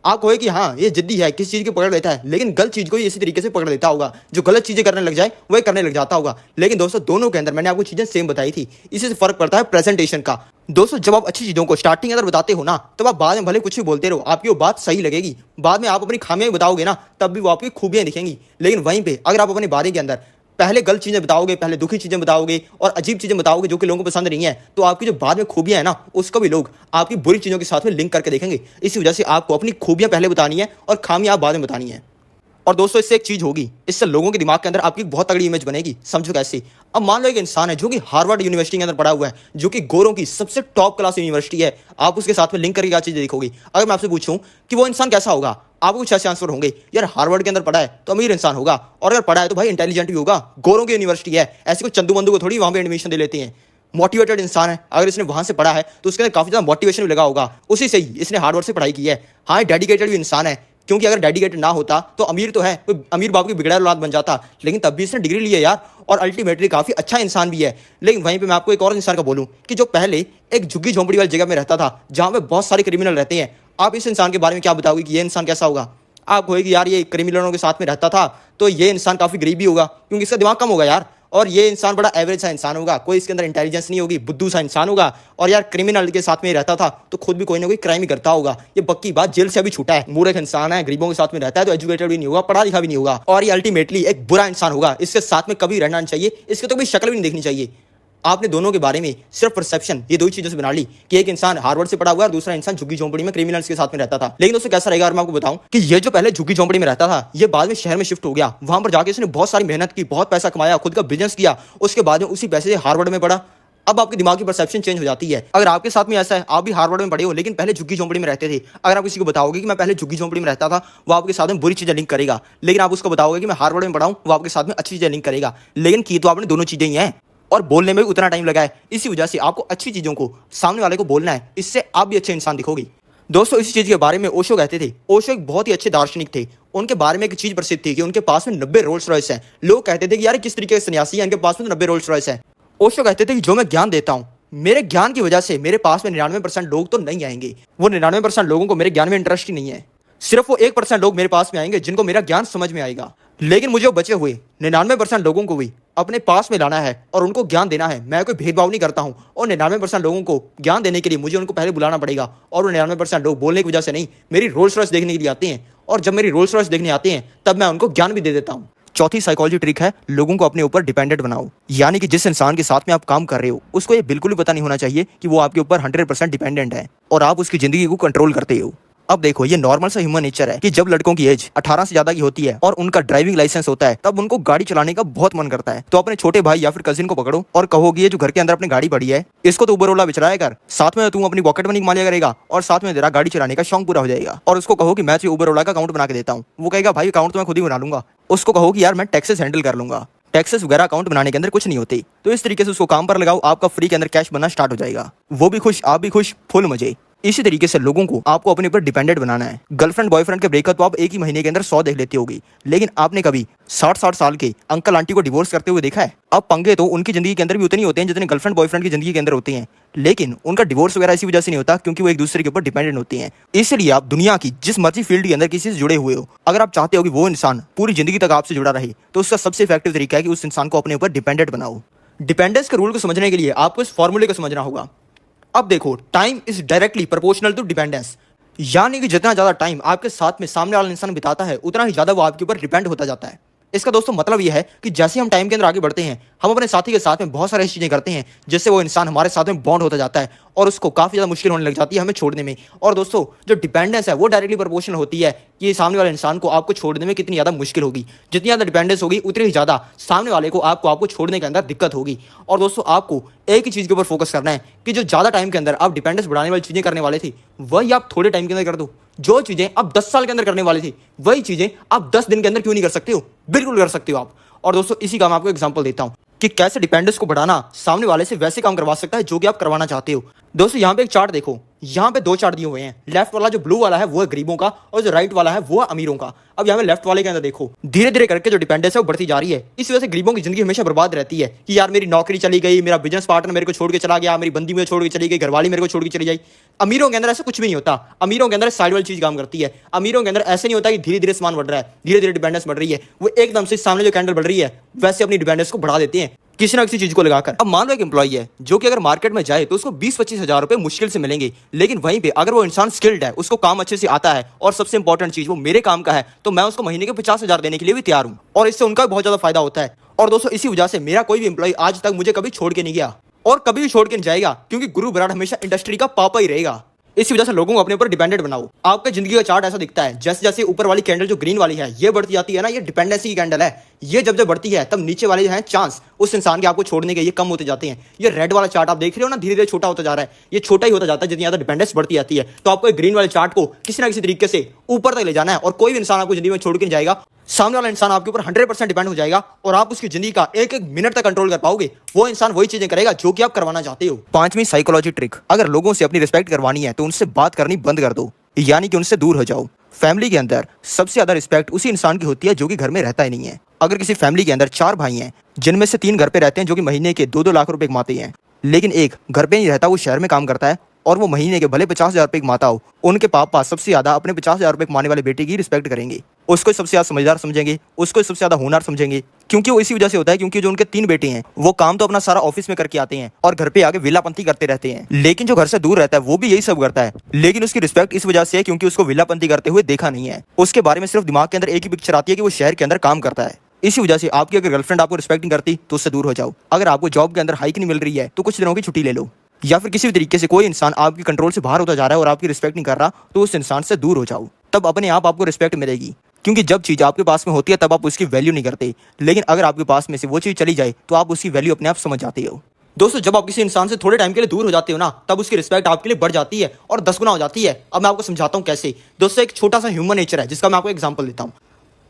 आप कहोगे कि हाँ ये जिद्दी है, किसी चीज की पकड़ लेता है, लेकिन गलत चीज को इसी तरीके से पकड़ लेता होगा। जो गलत चीजें करने लग जाए वही करने लग जाता होगा। लेकिन दोस्तों दोनों के अंदर मैंने आपको चीजें सेम बताई थी। इसी से फर्क पड़ता है प्रेजेंटेशन का। दोस्तों जब आप अच्छी चीजों को स्टार्टिंग अंदर बताते हो ना, तब आप बाद में भले कुछ भी बोलते रहो, आपकी वो बात सही लगेगी। बाद में आप अपनी खामियां बताओगे ना, तब भी वो आपकी खूबियां दिखेंगी। लेकिन वहीं पे अगर आप अपने बारे के अंदर पहले गलत चीजें बताओगे, पहले दुखी चीजें बताओगे और अजीब चीजें बताओगे जो कि लोगों को पसंद नहीं है, तो आपकी जो बाद में खूबियां है ना, उसको भी लोग आपकी बुरी चीजों के साथ में लिंक करके देखेंगे। इसी वजह से आपको अपनी खूबियां पहले बतानी है और खामियां आप बाद में बतानी है। और दोस्तों इससे एक चीज होगी, इससे लोगों के दिमाग के अंदर आपकी बहुत तगड़ी इमेज बनेगी। समझो कैसे। अब मान लो एक इंसान है जो कि हार्वर्ड यूनिवर्सिटी के अंदर पढ़ा हुआ है, जो कि गोरों की सबसे टॉप क्लास यूनिवर्सिटी है। आप उसके साथ में लिंक करके क्या चीज देखोगी। अगर मैं आपसे पूछूं कि वो इंसान कैसा होगा, आपको कुछ ऐसे आंसर होंगे, यार हार्वर्ड के अंदर पढ़ा है तो अमीर इंसान होगा, और अगर पढ़ा है तो भाई इंटेलिजेंट भी होगा, गोरों की यूनिवर्सिटी है, ऐसे कोई चंदू बंदू को थोड़ी वहां पे एडमिशन दे लेते हैं। मोटिवेटेड इंसान है, अगर इसने वहां से पढ़ा है तो उसके अंदर काफी ज्यादा मोटिवेशन भी लगा होगा, उसी से ही इसने हार्वर्ड से पढ़ाई की है। हाँ डेडिकेटेड भी इंसान है, क्योंकि अगर डेडिकेटेड ना होता तो अमीर तो है, कोई अमीर बाप की बिगड़ा औलाद बन जाता, लेकिन तब भी इसने डिग्री ली है यार, और अल्टीमेटली काफी अच्छा इंसान भी है। लेकिन वहीं पे मैं आपको एक और इंसान का बोलूं कि जो पहले एक झुग्गी झोंपड़ी वाली जगह में रहता था जहां पे बहुत सारे क्रिमिनल रहते हैं, आप इस इंसान के बारे में क्या बताओगे कि ये इंसान कैसा होगा। आप कहोगे यार ये क्रिमिनलों के साथ में रहता था तो ये इंसान काफी गरीब भी होगा क्योंकि इसका दिमाग कम होगा यार, और ये इंसान बड़ा एवरेज सा इंसान होगा, कोई इसके अंदर इंटेलिजेंस नहीं होगी, बुद्धू सा इंसान होगा, और यार क्रिमिनल के साथ में रहता था तो खुद भी कोई ना कोई क्राइम ही करता होगा। ये पक्की बात, जेल से अभी छूटा है, मूर्ख इंसान है, गरीबों के साथ में रहता है तो एजुकेटेड भी नहीं होगा, पढ़ा लिखा भी नहीं होगा, और ये अल्टीमेटली एक बुरा इंसान होगा। इसके साथ में कभी रहना नहीं चाहिए, इसके तो कभी शक्ल भी नहीं देखनी चाहिए। आपने दोनों के बारे में सिर्फ परसेप्शन ये दो ही चीजों से बना ली कि एक इंसान हार्वर्ड से पढ़ा हुआ है और दूसरा इंसान झुग्गी झोंपड़ी में क्रिमिनल्स के साथ में रहता था। लेकिन दोस्तों कैसा रहेगा अगर मैं आपको बताऊं कि ये जो पहले झुग्गी झोंपड़ी में रहता था, ये बाद में शहर में शिफ्ट हो गया, वहां पर जाके इसने बहुत सारी मेहनत की, बहुत पैसा कमाया, खुद का बिजनेस किया, उसके बाद में उसी पैसे से हार्वर्ड में पढ़ा। अब आपके दिमाग की परसेप्शन चेंज हो जाती है। अगर आपके साथ में ऐसा है, आप भी हार्वर्ड में पढ़े हो लेकिन पहले झुग्गी झोंपड़ी में रहते थे, अगर आप किसी को बताओगे कि मैं पहले झुग्गी झोंपड़ी में रहता था, वो आपके साथ में बुरी चीजें लिंक करेगा। लेकिन आप उसको बताओगे कि मैं हार्वर्ड में पढ़ा हूं, वो आपके साथ में अच्छी चीजें लिंक करेगा। लेकिन की तो आपने दोनों चीजें ही हैं, और बोलने में भी उतना टाइम लगा है। इसी वजह से आपको अच्छी चीजों को सामने वाले को बोलना है, इससे आप भी अच्छे इंसान दिखोगे। दोस्तों इसी चीज के बारे में ओशो कहते थे। ओशो एक बहुत ही अच्छे दार्शनिक थे। उनके बारे में एक चीज प्रसिद्ध थी कि उनके पास में 90 रोल्स रॉयस हैं। लोग कहते थे कि यार किस तरीके के सन्यासी हैं, इनके पास में 90 रोल्स रॉयस हैं। ओशो कहते थे कि जो मैं ज्ञान देता हूं, मेरे ज्ञान की वजह से मेरे पास में 99% लोग तो नहीं आएंगे। वो 99% लोगों को मेरे ज्ञान में इंटरेस्ट ही नहीं है। सिर्फ वो 1% लोग मेरे पास में आएंगे जिनको मेरा ज्ञान समझ में आएगा। लेकिन मुझे वो बचे हुए 99% लोगों को भी अपने पास में लाना है और उनको ज्ञान देना है। मैं कोई भेदभाव नहीं करता हूँ और 99% लोगों को ज्ञान देने के लिए मुझे उनको पहले बुलाना पड़ेगा। और वो 99% लोग बोलने की वजह से नहीं, मेरी रोल्स रॉयस देखने के लिए आते हैं, और जब मेरी रोल्स रॉयस देखने आते हैं तब मैं उनको ज्ञान भी दे देता हूँ। चौथी साइकोलॉजी ट्रिक है, लोगों को अपने ऊपर डिपेंडेंट बनाओ। यानी कि जिस इंसान के साथ में आप काम कर रहे हो उसको ये बिल्कुल भी पता नहीं होना चाहिए कि वो आपके ऊपर 100% डिपेंडेंट है और आप उसकी जिंदगी को कंट्रोल करते हो। अब देखो, ये नॉर्मल सा ह्यूमन नेचर है कि जब लड़कों की एज 18 से ज्यादा की होती है और उनका ड्राइविंग लाइसेंस होता है तब उनको गाड़ी चलाने का बहुत मन करता है। तो अपने छोटे भाई या फिर कजिन को पकड़ो और कहो कि ये जो घर के अंदर अपनी गाड़ी पड़ी है इसको तो उबर ओला बिचराया कर, साथ में तू अपनी पॉकेट मनी कमा लिया करेगा और साथ में तेरा गाड़ी चलाने का शौक पूरा हो जाएगा। और उसको कहो कि मैं तुझे उबर ओला का अकाउंट बना के देता हूँ। वो कहेगा भाई अकाउंट तो मैं खुद ही बना लूंगा। उसको कहो कि यार मैं टैक्सेस हैंडल कर लूंगा। टैक्सेस वगैरह अकाउंट बनाने के अंदर कुछ नहीं होती। तो इस तरीके से उसको काम पर लगाओ, आपका फ्री के अंदर कैश बनना स्टार्ट हो जाएगा। वो भी खुश, आप भी खुश, फुल मजे। इसी तरीके से लोगों को आपको अपने ऊपर डिपेंडेंट बनाना है। गर्लफ्रेंड बॉयफ्रेंड के ब्रेकअप तो आप एक ही महीने के अंदर 100 देख लेती होगी, लेकिन आपने कभी 60-60 साल के अंकल आंटी को डिवोर्स करते हुए देखा है? अब पंगे तो उनकी जिंदगी के अंदर भी उतने ही होते हैं जितने गर्लफ्रेंड बॉयफ्रेंड की जिंदगी के अंदर होते हैं, लेकिन उनका डिवोर्स वगैरह इसी वजह से नहीं होता क्योंकि वो एक दूसरे के ऊपर डिपेंडेंट होती हैं। इसलिए आप दुनिया की जिस मर्जी फील्ड के अंदर किसी से जुड़े हुए हो, अगर आप चाहते हो कि वो इंसान पूरी जिंदगी तक आपसे जुड़ा रहे तो उसका सबसे इफेक्टिव तरीका है कि उस इंसान को अपने ऊपर डिपेंडेंट बनाओ। डिपेंडेंस के रूल को समझने के लिए आपको इस फॉर्मूले को समझना होगा। अब देखो, time is directly proportional to dependence, यानी कि जितना ज्यादा टाइम आपके साथ में सामने वाला इंसान बिताता है उतना ही ज्यादा वो आपके ऊपर डिपेंड होता जाता है। इसका दोस्तों मतलब यह है कि जैसे हम टाइम के अंदर आगे बढ़ते हैं हम अपने साथी के साथ में बहुत सारी चीजें करते हैं जिससे वो इंसान हमारे साथ में बॉन्ड होता जाता है और उसको काफी ज्यादा मुश्किल होने लग जाती है हमें छोड़ने में। और दोस्तों, जो डिपेंडेंस है वो डायरेक्टली प्रोपोर्शनल होती है कि सामने वाले इंसान को आपको छोड़ने में कितनी ज्यादा मुश्किल होगी। जितनी ज्यादा डिपेंडेंस होगी उतनी ही ज्यादा सामने वाले को आपको छोड़ने के अंदर दिक्कत होगी। और दोस्तों, आपको एक ही चीज के ऊपर फोकस करना है कि जो ज्यादा टाइम के अंदर आप डिपेंडेंस बढ़ाने वाली चीजें करने वाले थे वही आप थोड़े टाइम के अंदर कर दो। जो चीजें आप 10 साल के अंदर करने वाली थी वही चीजें आप 10 दिन के अंदर क्यों नहीं कर सकते हो? बिल्कुल कर सकते हो आप। और दोस्तों, इसी का मैं आपको एग्जांपल देता हूं कि कैसे डिपेंडेंस को बढ़ाना सामने वाले से वैसे काम करवा सकता है जो कि आप करवाना चाहते हो। दोस्तों, यहाँ पे एक चार्ट देखो, यहाँ पे 2 चार्ट दिए हुए हैं। लेफ्ट वाला जो ब्लू वाला है वो है गरीबों का और जो राइट वाला है वो है अमीरों का। अब यहाँ पे लेफ्ट वाले के अंदर देखो, धीरे धीरे करके जो डिपेंडेंस है वो बढ़ती जा रही है। इस वजह से गरीबों की जिंदगी हमेशा बर्बाद रहती है कि यार मेरी नौकरी चली गई, मेरा बिजनेस पार्टनर मेरे को छोड़ के चला गया, मेरी बंदी मुझे छोड़ के चली गई, घरवाली मेरे को छोड़ के चली जाए। अमीरों के अंदर ऐसा कुछ भी नहीं होता। अमीरों के अंदर साइड वाली चीज काम करती है। अमीरों के अंदर ऐसे नहीं होता कि धीरे धीरे सामान बढ़ रहा है, धीरे धीरे डिपेंडेंस बढ़ रही है। वो एकदम से सामने जो कैंडल बढ़ रही है वैसे अपनी डिपेंडेंस को बढ़ा देते हैं किसी ना किसी चीज को लगाकर। अब मान लो एक एम्प्लॉय है जो कि अगर मार्केट में जाए तो उसको 20-25 हजार रुपए मुश्किल से मिलेंगे, लेकिन वहीं पे अगर वो इंसान स्किल्ड है, उसको काम अच्छे से आता है और सबसे इंपॉर्टेंट चीज वो मेरे काम का है, तो मैं उसको महीने के 50 हजार देने के लिए भी तैयार हूं और इससे उनका बहुत ज्यादा फायदा होता है। और दोस्तों, इसी वजह से मेरा कोई भी एम्प्लॉय आज तक मुझे कभी छोड़ के नहीं गया और कभी भी छोड़ के नहीं जाएगा, क्योंकि गुरु विराट हमेशा इंडस्ट्री का पापा ही रहेगा। इसी वजह से लोगों को अपने ऊपर डिपेंडेंट बनाओ। आपके जिंदगी का चार्ट ऐसा दिखता है, जैसे जैसे ऊपर वाली कैंडल जो ग्रीन वाली है ये बढ़ती जाती है ना, ये डिपेंडेंसी की कैंडल है। ये जब जब बढ़ती है तब नीचे वाले जो है चांस उस इंसान के आपको छोड़ने के ये कम होते जाते हैं। ये रेड वाला चार्ट आप देख रहे हो ना, धीरे धीरे छोटा होता जा रहा है। ये छोटा ही होता जाता है जितनी ज्यादा डिपेंडेंस बढ़ती जाती है। तो आपको ग्रीन वाले चार्ट को किसी ना किसी तरीके से ऊपर तक ले जाना है और कोई भी इंसान आपको जिंदगी में छोड़ के नहीं जाएगा। सामने वाला इंसान आपके ऊपर 100% डिपेंड हो जाएगा और आप उसकी जिंदगी का एक एक मिनट तक कंट्रोल कर पाओगे। वो इंसान वही चीजें करेगा जो कि आप करवाना चाहते हो। 5वीं साइकोलॉजी ट्रिक, अगर लोगों से अपनी रिस्पेक्ट करवानी है तो उनसे बात करनी बंद कर दो, यानी कि उनसे दूर हो जाओ। फैमिली के अंदर सबसे ज्यादा रिस्पेक्ट उसी इंसान की होती है जो कि घर में रहता ही नहीं है। अगर किसी फैमिली के अंदर 4 भाई हैं जिनमें से 3 घर पे रहते हैं जो कि महीने के 2-2 लाख रुपए कमाते हैं, लेकिन एक घर पे नहीं रहता, वो शहर में काम करता है और वो महीने के भले 50 हजार रुपए कमाता हो, उनके पापा सबसे ज्यादा अपने 50 हजार रुपए कमाने वाले बेटे की रिस्पेक्ट करेंगे, उसको सबसे ज्यादा समझदार समझेंगे, उसको सबसे ज्यादा होनहार समझेंगे। क्योंकि वो इसी वजह से होता है क्योंकि जो उनके 3 बेटे हैं वो काम तो अपना सारा ऑफिस में करके आते हैं और घर पे आके विलापंती करते रहते हैं, लेकिन जो घर से दूर रहता है वो भी यही सब करता है, लेकिन उसकी रिस्पेक्ट इस वजह से है क्योंकि उसको विलापंती करते हुए देखा नहीं है। उसके बारे में सिर्फ दिमाग के अंदर एक ही पिक्चर आती है कि वो शहर के अंदर काम करता है। इसी वजह से आपकी अगर गर्लफ्रेंड आपको रिस्पेक्ट नहीं करती तो उससे दूर हो जाओ। अगर आपको जॉब के अंदर हाइक नहीं मिल रही है तो कुछ दिनों की छुट्टी ले लो, या फिर किसी भी तरीके से कोई इंसान आपके कंट्रोल से बाहर होता जा रहा है और आपकी रिस्पेक्ट नहीं कर रहा तो उस इंसान से दूर हो जाओ। तब अपने आप आपको रिस्पेक्ट मिलेगी, क्योंकि जब चीज आपके पास में होती है तब आप उसकी वैल्यू नहीं करते, लेकिन अगर आपके पास में से वो चीज चली जाए तो आप उसकी वैल्यू अपने आप समझ जाते हो। दोस्तों, जब आप किसी इंसान से थोड़े टाइम के लिए दूर हो जाते हो ना, तब उसकी रिस्पेक्ट आपके लिए बढ़ जाती है और 10 गुना हो जाती है। अब मैं आपको समझाता हूँ कैसे। दोस्तों, एक छोटा सा ह्यूमन नेचर है जिसका मैं आपको एग्जांपल देता हूँ।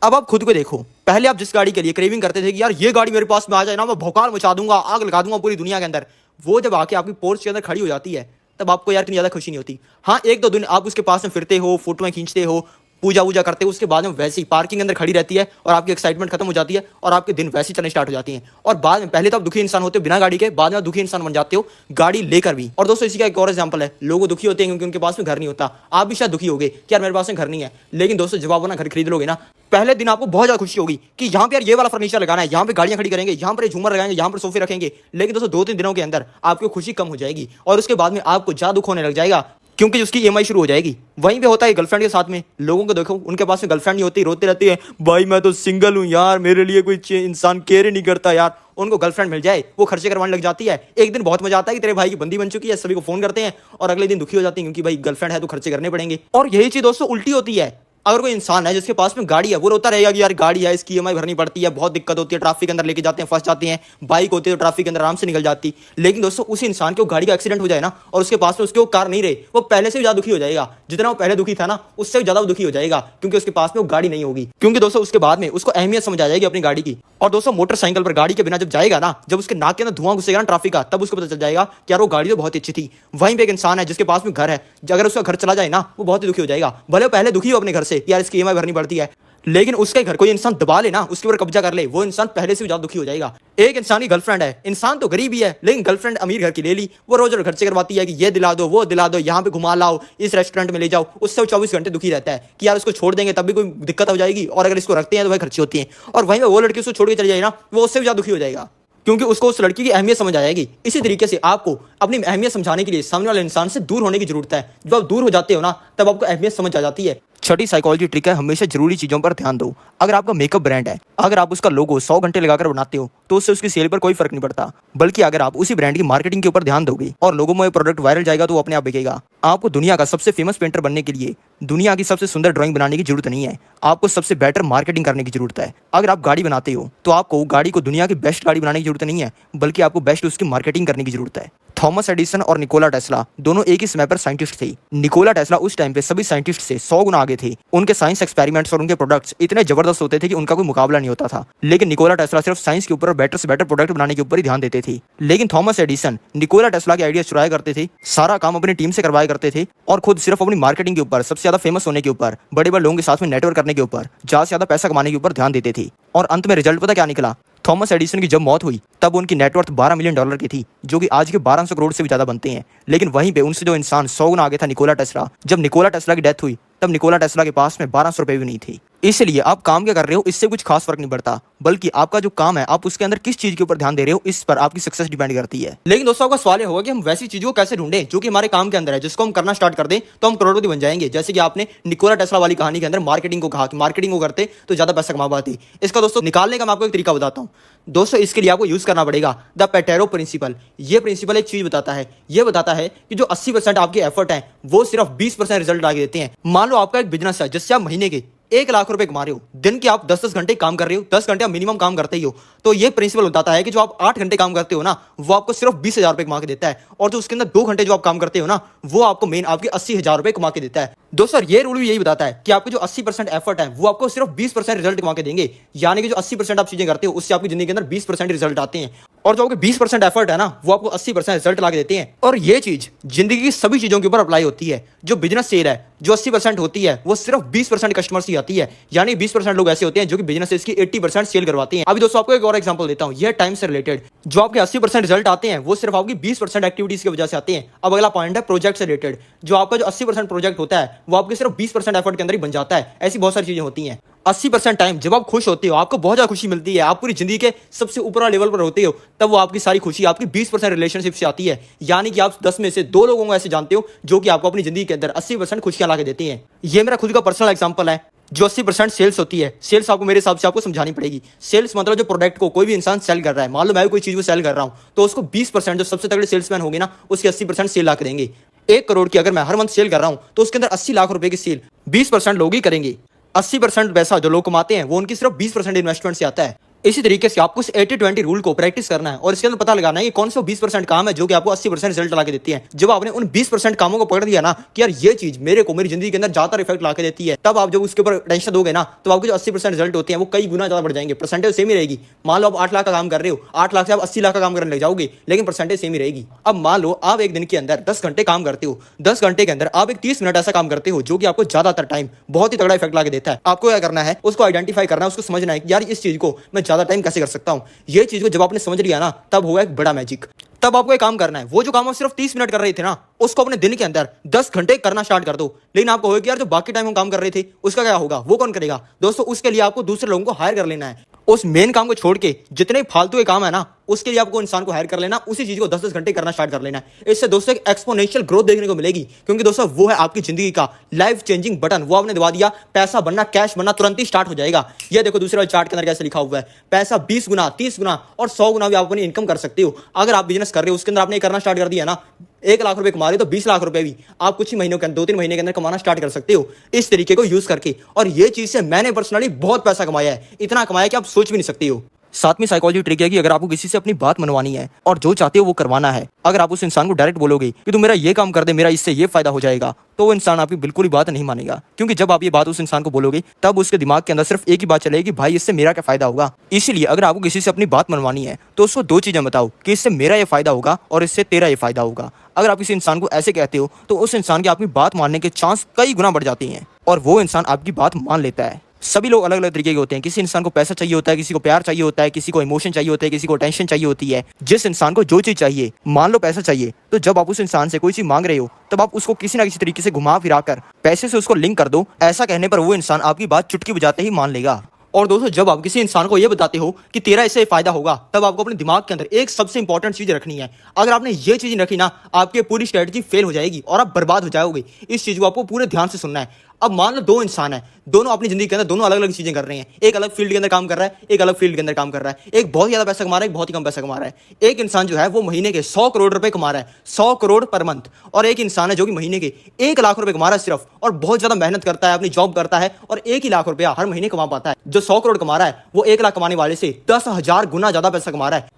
अब आप खुद को देखो, पहले आप जिस गाड़ी के लिए क्रेविंग करते थे कि यार ये गाड़ी मेरे पास में आ जाए ना, मैं भौकाल मचा दूंगा, आग लगा दूंगा पूरी दुनिया के अंदर, वो जब आके आपकी पोर्च के अंदर खड़ी हो जाती है तब आपको यार इतनी ज्यादा खुशी नहीं होती। हाँ, 1-2 दिन आप उसके पास में फिरते हो, फोटोएं खींचते हो, पूजा वूजा करते हो, उसके बाद में वैसे ही पार्किंग के अंदर खड़ी रहती है और आपकी एक्साइटमेंट खत्म हो जाती है और आपके दिन वैसे ही चलने स्टार्ट हो जाती हैं। और बाद में पहले तो आप दुखी इंसान होते हो बिना गाड़ी के, बाद में आप दुखी इंसान बन जाते हो गाड़ी लेकर भी। और दोस्तों इसी का एक और एग्जांपल है, लोग दुखी होते हैं क्योंकि उनके पास में घर नहीं होता। आप भी शायद दुखी होगे कि यार मेरे पास में घर नहीं है, लेकिन दोस्तों जब आप अपना घर खरीद लोगे ना, पहले दिन आपको बहुत ज्यादा खुशी होगी कि यहाँ पे यार ये वाला फर्नीचर लगाना है, यहाँ पे गाड़ियां खड़ी करेंगे, यहाँ पर झूमर लगाएंगे, यहाँ पर सोफे रखेंगे। लेकिन दोस्तों 2-3 दिनों के अंदर आपकी खुशी कम हो जाएगी और उसके बाद में आपको ज्यादा दुख होने लग जाएगा क्योंकि उसकी ईएमआई शुरू हो जाएगी। वहीं पे होता है गर्लफ्रेंड के साथ में, लोगों को देखो उनके पास में गर्लफ्रेंड नहीं होती, रोते रहती है, भाई मैं तो सिंगल हूँ यार, मेरे लिए कोई इंसान केयर ही नहीं करता यार। उनको गर्लफ्रेंड मिल जाए वो खर्चे करवाने लग जाती है। एक दिन बहुत मजा आता है कि तेरे भाई की बंदी बन चुकी है, सभी को फोन करते हैं, और अगले दिन दुखी हो जाती है क्योंकि भाई गर्लफ्रेंड है तो खर्चे करने पड़ेंगे। और यही चीज दोस्तों उल्टी होती है। अगर कोई इंसान है जिसके पास में गाड़ी है, वो रोता रहेगा कि यार गाड़ी है, इसकी ईएमआई भरनी पड़ती है, बहुत दिक्कत होती है, ट्रैफिक के अंदर लेके जाते हैं, फंस जाते हैं। बाइक होती है तो ट्रैफिक के अंदर आराम से निकल जाती। लेकिन दोस्तों उस इंसान के गाड़ी का एक्सीडेंट हो जाए ना और उसके पास में उसके वो कार नहीं रहे, वो पहले से भी ज्यादा दुखी हो जाएगा। जितना वो पहले दुखी था ना, उससे भी ज्यादा दुखी हो जाएगा क्योंकि उसके पास में वो गाड़ी नहीं होगी। क्योंकि दोस्तों उसके बाद में उसको अहमियत समझ आ जाएगी अपनी गाड़ी की। और दोस्तों मोटरसाइकिल पर गाड़ी के बिना जब जाएगा ना, जब उसके नाक के अंदर धुआं घुसेगा ना ट्रैफिक का, तब उसको पता चल जाएगा कि यार वो गाड़ी तो बहुत ही अच्छी थी। वहीं पे एक इंसान है जिसके पास में घर है, अगर उसका घर चला जाए ना, वो बहुत ही दुखी हो जाएगा। भले पहले दुखी हो अपने घर से, यार इसकी ईएमआई भरनी पड़ती है, लेकिन उसके घर कोई इंसान दबा ले ना, उसके ऊपर कब्जा कर ले, वो इंसान पहले से भी ज्यादा दुखी हो जाएगा। एक इंसान की गर्लफ्रेंड है, इंसान तो गरीब ही है, लेकिन गर्लफ्रेंड अमीर घर की ले ली, वो रोज रोज खर्चे करवाती है कि ये दिला दो, वो दिला दो, यहाँ पे घुमा लाओ, इस रेस्टोरेंट में ले जाओ। उससे वो 24 घंटे दुखी रहता है कि यार उसको छोड़ देंगे तब भी कोई दिक्कत हो जाएगी, और अगर इसको रखते हैं तो भाई खर्चे होती है। और वहीं पे वो लड़की उसको छोड़ के चली जाएगी ना, वो उससे भी ज्यादा दुखी हो जाएगा क्योंकि उसको उस लड़की की अहमियत समझ आ जाएगी। इसी तरीके से आपको अपनी अहमियत समझाने के लिए सामने वाले इंसान से दूर होने की जरूरत है। जब आप दूर हो जाते हो ना, तब आपको अहमियत समझ आ जाती है। छठी साइकोलॉजी ट्रिक है, हमेशा जरूरी चीजों पर ध्यान दो। अगर आपका मेकअप ब्रांड है, अगर आप उसका लोगो 100 घंटे लगाकर बनाते हो तो उससे उसकी सेल पर कोई फर्क नहीं पड़ता। बल्कि अगर आप उसी ब्रांड की मार्केटिंग के ऊपर ध्यान दोगे और लोगों में प्रोडक्ट वायरल जाएगा तो वो अपने आप बिकेगा। आपको दुनिया का सबसे फेमस पेंटर बनने के लिए दुनिया की सबसे सुंदर ड्राइंग बनाने की जरूरत नहीं है, आपको सबसे बेटर मार्केटिंग करने की जरूरत है। अगर आप गाड़ी बनाते हो तो आपको गाड़ी को दुनिया की बेस्ट गाड़ी बनाने की जरूरत नहीं है, बल्कि आपको बेस्ट उसकी मार्केटिंग करने की जरूरत है। थॉमस एडिसन और निकोला टेस्ला दोनों एक ही समय पर साइंटिस्ट थे। निकोला टेस्ला उस टाइम पे सभी साइंटिस्ट से 100 गुना आगे थे। उनके साइंस एक्सपेरिमेंट्स और उनके प्रोडक्ट्स इतने जबरदस्त होते थे कि उनका कोई मुकाबला नहीं होता था। लेकिन निकोला टेस्ला सिर्फ साइंस के ऊपर बेटर से बेटर प्रोडक्ट बनाने के ऊपर ही ध्यान देते थे। लेकिन थॉमस एडिसन निकोला टेस्ला के आइडिया चुराया करते थे, सारा काम अपनी टीम से करवाया करते थे और खुद सिर्फ अपनी मार्केटिंग के ऊपर, सबसे ज्यादा फेमस होने के ऊपर, बड़े बड़े लोगों के साथ में नेटवर्क करने के ऊपर, ज्यादा से ज्यादा पैसा कमाने के ऊपर ध्यान देते थे। और अंत में रिजल्ट पता क्या निकला? थॉमस एडिसन की जब मौत हुई तब उनकी नेटवर्थ $12 मिलियन की थी, जो कि आज के 1200 करोड़ से भी ज्यादा बनते हैं। लेकिन वहीं पे उनसे जो इंसान 100 गुना आगे था, निकोला टेस्ला, जब निकोला टेस्ला की डेथ हुई तब निकोला टेस्ला के पास में 1200 रुपए भी नहीं थे। इसलिए आप काम क्या कर रहे हो इससे कुछ खास फर्क नहीं पड़ता, बल्कि आपका जो काम है आप उसके अंदर किस चीज के ऊपर ध्यान दे रहे हो, इस पर आपकी सक्सेस डिपेंड करती है। लेकिन दोस्तों आपका सवाल ये होगा कि हम वैसी चीजों को कैसे ढूंढें जो कि हमारे काम के अंदर है, जिसको हम करना स्टार्ट कर दें तो हम करोड़पति बन जाएंगे। जैसे कि आपने निकोला टेस्ला वाली कहानी के अंदर मार्केटिंग को कहा कि मार्केटिंग को करते तो ज्यादा पैसा कमा पाते। इसका दोस्तों निकालने का मैं आपको एक तरीका बताता हूँ। दोस्तों इसके लिए आपको यूज करना पड़ेगा द पेटेरो प्रिंसिपल। ये प्रिंसिपल एक चीज बताता है, ये बताता है कि जो 80% आपके एफर्ट हैं वो सिर्फ 20% रिजल्ट आगे देते हैं। मान लो आपका एक बिजनेस है जिससे आप महीने के 1 लाख रुपए कमा रहे हो, दिन के आप 10-10 घंटे काम कर रहे हो, 10 घंटे आप मिनिमम काम करते ही हो, तो ये प्रिंसिपल बताता है कि जो आप 8 घंटे काम करते हो ना, वो आपको सिर्फ 20,000 रुपए कमा के देता है, और जो उसके अंदर 2 घंटे जो आप काम करते हो ना, वो आपको मेन आपके 80,000 रुपए कमा के देता है। दोस्तों ये रूल भी यही बताता है कि आपके जो 80% एफर्ट है वो आपको सिर्फ 20% रिजल्ट कमा के देंगे। यानी कि जो 80% आप चीजें करते हो उससे आपकी जिंदगी के अंदर 20% रिजल्ट आते हैं, और जो आपके 20% एफर्ट है ना वो आपको 80% रिजल्ट ला के देते हैं। और ये चीज जिंदगी की सभी चीजों के ऊपर अप्लाई होती है। जो बिजनेस सेल है जो 80% होती है वो सिर्फ 20% कस्टमर से आती है। यानी 20% लोग ऐसे होते हैं जो कि बिजनेस सेल्स की 80% सेल करवाते हैं। अभी दोस्तों आपको एक और एग्जांपल देता हूं, यह टाइम से रिलेटेड। जो आपके 80% रिजल्ट आते हैं वो सिर्फ आपकी 20% एक्टिविटीज की वजह से आते हैं। अब अगला पॉइंट है प्रोजेक्ट से रिलेटेड। जो आपका जो 80% प्रोजेक्ट होता है वो आपके सिर्फ 20% एफर्ट के अंदर ही बन जाता है। ऐसी बहुत सारी चीजें होती हैं। 80% टाइम जब आप खुश होते हो, आपको बहुत ज्यादा खुशी मिलती है, आप पूरी जिंदगी के सबसे ऊपर लेवल पर होते हो, तब वो आपकी सारी खुशी आपकी 20% रिलेशनशिप से आती है। यानी कि आप 10 में से 2 लोगों को ऐसे जानते हो जो कि आपको अपनी जिंदगी के अंदर 80% खुशियां ला के देते हैं। ये मेरा खुद का पर्सनल एग्जांपल है। जो 80% सेल्स होती है, सेल्स आपको मेरे हिसाब से आपको समझानी पड़ेगी। सेल्स मतलब जो प्रोडक्ट को कोई भी इंसान सेल कर रहा है, मान लो मैं कोई चीज को सेल कर रहा हूं, तो उसको 20% जो सबसे तगड़े सेल्समैन होंगे ना, उसके 80% सेल ला के देंगे। 1 करोड़ की अगर मैं हर मंथ सेल कर रहा हूं तो उसके अंदर 80 लाख रुपए की सेल 20% लोग ही करेंगे। 80% पैसा जो लोग कमाते हैं वो उनकी सिर्फ 20% इन्वेस्टमेंट से आता है। इसी तरीके से आपको इस 80-20 रूल को प्रैक्टिस करना है और इसके अंदर पता लगाना है कि कौन सा 20% काम है जो कि आपको 80% रिजल्ट ला के देती है। जब आपने उन 20% कामों को पकड़ लिया ना कि यार ये चीज मेरे को मेरी जिंदगी के अंदर ज्यादा इफेक्ट ला के देती है, तब आप जब उसके ऊपर टेंशन दोगे ना तो आपके जो 80% रिजल्ट होते हैं वो कई गुना ज्यादा बढ़ जाएंगे। परसेंटेज सेम ही रहेगी। मान लो आप 8 लाख का काम कर रहे हो, 8 लाख से आप 80 लाख का काम करने लग जाओगे, लेकिन परसेंटेज सेम ही रहेगी। अब मान लो आप एक दिन के अंदर 10 घंटे काम करते हो, 10 घंटे के अंदर आप एक 30 मिनट ऐसा काम करते हो जो कि आपको ज्यादातर टाइम बहुत ही तगड़ा इफेक्ट ला के देता है। आपको क्या करना है, उसको आइडेंटिफाई करना है, उसको समझना है कि यार इस चीज को मैं ज्यादा टाइम कैसे कर सकता हूं। ये चीज को जब आपने समझ लिया ना तब होगा एक बड़ा मैजिक। तब आपको एक काम करना है, वो जो काम आप सिर्फ 30 मिनट कर रहे थे ना उसको अपने दिन के अंदर 10 घंटे करना स्टार्ट कर दो। लेकिन आपको होगा कि यार जो बाकी टाइम हम काम कर रहे थे उसका क्या होगा, वो कौन करेगा। दोस्तों उसके लिए आपको दूसरे लोगों को हायर कर लेना है। उस मेन काम को छोड़ के जितने फालतू के काम है ना उसके लिए आपको इंसान को हायर कर लेना, उसी चीज को 10-10 घंटे करना स्टार्ट कर लेना है। इससे दोस्तों एक एक्सपोनेंशियल ग्रोथ देखने को मिलेगी, क्योंकि दोस्तों वो है आपकी जिंदगी का लाइफ चेंजिंग बटन। वो आपने दबा दिया, पैसा बनना, कैश बनना तुरंत ही स्टार्ट हो जाएगा। ये देखो दूसरे वाले चार्ट के अंदर कैसे लिखा हुआ है, पैसा 20 गुना, 30 गुना और 100 गुना भी आप अपनी इनकम कर सकते हो। अगर आप बिजनेस कर रहे हो उसके अंदर आपने करना स्टार्ट कर दिया ना, 1 लाख रुपए कमा रहे हो तो 20 लाख रुपए भी आप कुछ ही महीनों के अंदर, 2-3 महीने के अंदर कमाना स्टार्ट कर सकते हो इस तरीके को यूज करके। और ये चीज से मैंने पर्सनली बहुत पैसा कमाया है, इतना कमाया कि आप सोच भी नहीं सकते हो। सातवीं साइकोलॉजी ट्रिक है कि अगर आपको किसी से अपनी बात मनवानी है और जो चाहते हो वो करवाना है, अगर आप उस इंसान को डायरेक्ट बोलोगे कि तू मेरा ये काम कर दे, मेरा इससे ये फायदा हो जाएगा, तो वो इंसान आपकी बिल्कुल ही बात नहीं मानेगा। क्योंकि जब आप ये बात उस इंसान को बोलोगे तब उसके दिमाग के अंदर सिर्फ एक ही बात चलेगी कि भाई इससे मेरा क्या फायदा होगा। इसीलिए अगर आपको किसी से अपनी बात मनवानी है तो उसको 2 चीजें बताओ कि इससे मेरा ये फायदा होगा और इससे तेरा ये फायदा होगा। अगर आप किसी इंसान को ऐसे कहते हो तो उस इंसान के आपकी बात मानने के चांस कई गुना बढ़ जाते हैं और वो इंसान आपकी बात मान लेता है। सभी लोग अलग अलग तरीके के होते हैं। किसी इंसान को पैसा चाहिए होता है, किसी को प्यार चाहिए होता है, किसी को इमोशन चाहिए होता है, किसी को अटेंशन चाहिए होती है। जिस इंसान को जो चीज चाहिए, मान लो पैसा चाहिए, तो जब आप उस इंसान से कोई चीज मांग रहे हो तब आप उसको किसी ना किसी तरीके से घुमा फिरा कर पैसे से उसको लिंक कर दो। ऐसा कहने पर वो इंसान आपकी बात चुटकी बजाते ही मान लेगा। और दोस्तों जब आप किसी इंसान को ये बताते हो कि तेरा इससे फायदा होगा, तब आपको अपने दिमाग के अंदर एक सबसे इंपॉर्टेंट चीज रखनी है। अगर आपने ये चीज रखी ना, आपकी पूरी स्ट्रेटजी फेल हो जाएगी और आप बर्बाद हो जाओगे। इस चीज को आपको पूरे ध्यान से सुनना है। अब मान लो 2 इंसान है, दोनों अपनी जिंदगी के अंदर दोनों अलग अलग चीजें कर रहे हैं। एक अलग फील्ड के अंदर काम कर रहा है, एक अलग फील्ड के अंदर काम कर रहा है। एक बहुत ज्यादा पैसा कमा रहा है, एक बहुत ही कम पैसा कमा रहा है। एक इंसान जो है वो महीने के 100 करोड़ रुपए कमा रहा है, 100 करोड़ पर मंथ। और एक इंसान है जो कि महीने के 1 लाख रुपए कमा रहा है सिर्फ, और बहुत ज्यादा मेहनत करता है, अपनी जॉब करता है और 1 ही लाख रुपया हर महीने कमा पाता है। जो 100 करोड़ कमा रहा है वो 1 लाख कमाने वाले से 10,000 गुना ज्यादा पैसा कमा रहा है।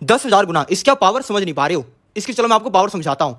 10,000 गुना। इसका पावर समझ नहीं पा रहे हो? इसकी चलो मैं आपको पावर समझाता हूं।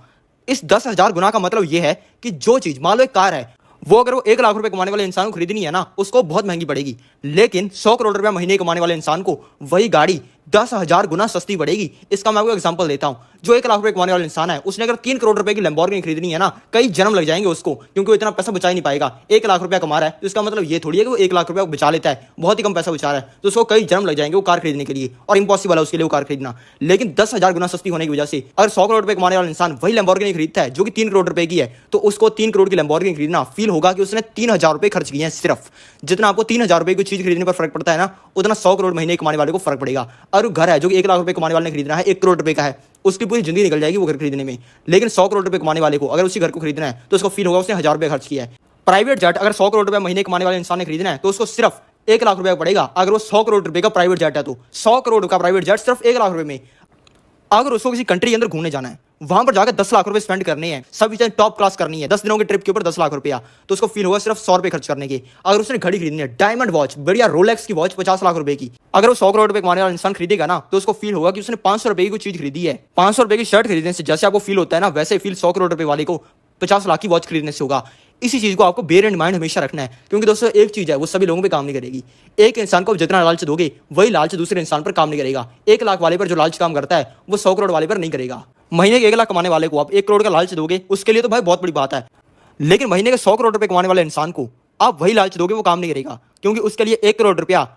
इस 10,000 गुना का मतलब यह है कि जो चीज, मान लो एक कार है, वो अगर वो 1 लाख रुपए कमाने वाले इंसान को खरीदनी है ना, उसको बहुत महंगी पड़ेगी। लेकिन 100 करोड़ रुपया महीने कमाने वाले इंसान को वही गाड़ी 10,000 गुना सस्ती पड़ेगी। इसका मैं आपको एग्जांपल देता हूं। जो 1 लाख रुपए कमाने वाला इंसान है, उसने अगर 3 करोड़ रुपए की लैम्बोर्गिनी खरीदनी है ना, कई जन्म लग जाएंगे उसको, क्योंकि वो इतना पैसा बचा ही नहीं पाएगा। 1 लाख रुपया कमा रहा है तो इसका मतलब ये थोड़ी है कि वो 1 लाख रुपया बचा लेता है, बहुत ही कम पैसा बचा रहा है, तो उसको कई जन्म लग जाएंगे वो कार खरीदने के लिए, और इम्पॉसिबल है उसके लिए वो कार खरीदना। लेकिन 10,000 गुना सस्ती होने की वजह से अगर 100 करोड़ रुपए कमाने वाला इंसान वही लैम्बोर्गिनी खरीदता है जो कि 3 करोड़ रुपए की है, तो उसको 3 करोड़ की लैम्बोर्गिनी खरीदना फील होगा कि उसने 3,000 रुपए खर्च किए हैं सिर्फ। जितना आपको 3,000 रुपए की चीज खरीदने पर फर्क पड़ता है ना, उतना 100 करोड़ महीने कमाने वाले को फर्क पड़ेगा। और घर है जो कि 1 लाख रुपए कमाने वाले ने खरीदना है, 1 करोड़ रुपए का है, उसकी पूरी जिंदगी निकल जाएगी वो घर खरीदने में। लेकिन 100 करोड़ रुपए कमाने वाले को अगर उसी घर को खरीदना है तो उसको फील होगा उसने 1,000 रुपए खर्च किया है। प्राइवेट जेट अगर 100 करोड़ रुपए महीने कमाने वाले इंसान ने खरीदना है तो उसको सिर्फ 1 लाख रुपए पड़ेगा। अगर वो 100 करोड़ रुपए का प्राइवेट जेट है तो 100 करोड़ का प्राइवेट जेट सिर्फ 1 लाख रुपए में। अगर उसको किसी कंट्री के अंदर घूमने जाना है, वहां पर जाकर 10 लाख रुपए स्पेंड करने हैं, सब चीजें टॉप क्लास करनी है, 10 दिनों के ट्रिप के ऊपर 10 लाख रुपया, तो उसको फील होगा सिर्फ 100 रुपए खर्च करने के। अगर उसने घड़ी खरीदनी है, डायमंड वॉच, बढ़िया रोलेक्स की वॉच 50 लाख रुपए की, अगर वो 100 करोड़ रुपए कमाने वाला इंसान खरीदेगा ना, तो उसको फील होगा कि उसने 500 रुपए की कोई चीज खरीदी है। 500 रुपए की शर्ट खरीदने से जैसे आपको फील होता है ना, वैसे फील 100 करोड़ रुपए वाले को 50 लाख की वॉच खरीदने से होगा। इसी चीज को आपको बेयर इन माइंड हमेशा रखना है, क्योंकि दोस्तों एक चीज है वो सभी लोगों पे काम नहीं करेगी। एक इंसान को जितना लालच दोगे वही लालच दूसरे इंसान पर काम नहीं करेगा। 1 लाख वाले पर जो लालच काम करता है वो 100 करोड़ वाले पर नहीं करेगा। महीने के 1 लाख कमाने वाले को आप 1 करोड़ का लालच दोगे, उसके लिए तो भाई बहुत बड़ी बात है। लेकिन महीने के 100 करोड़ रुपए कमाने वाले इंसान को आप वही लालच दोगे, वो काम नहीं करेगा, क्योंकि उसके लिए 1 करोड़ रुपया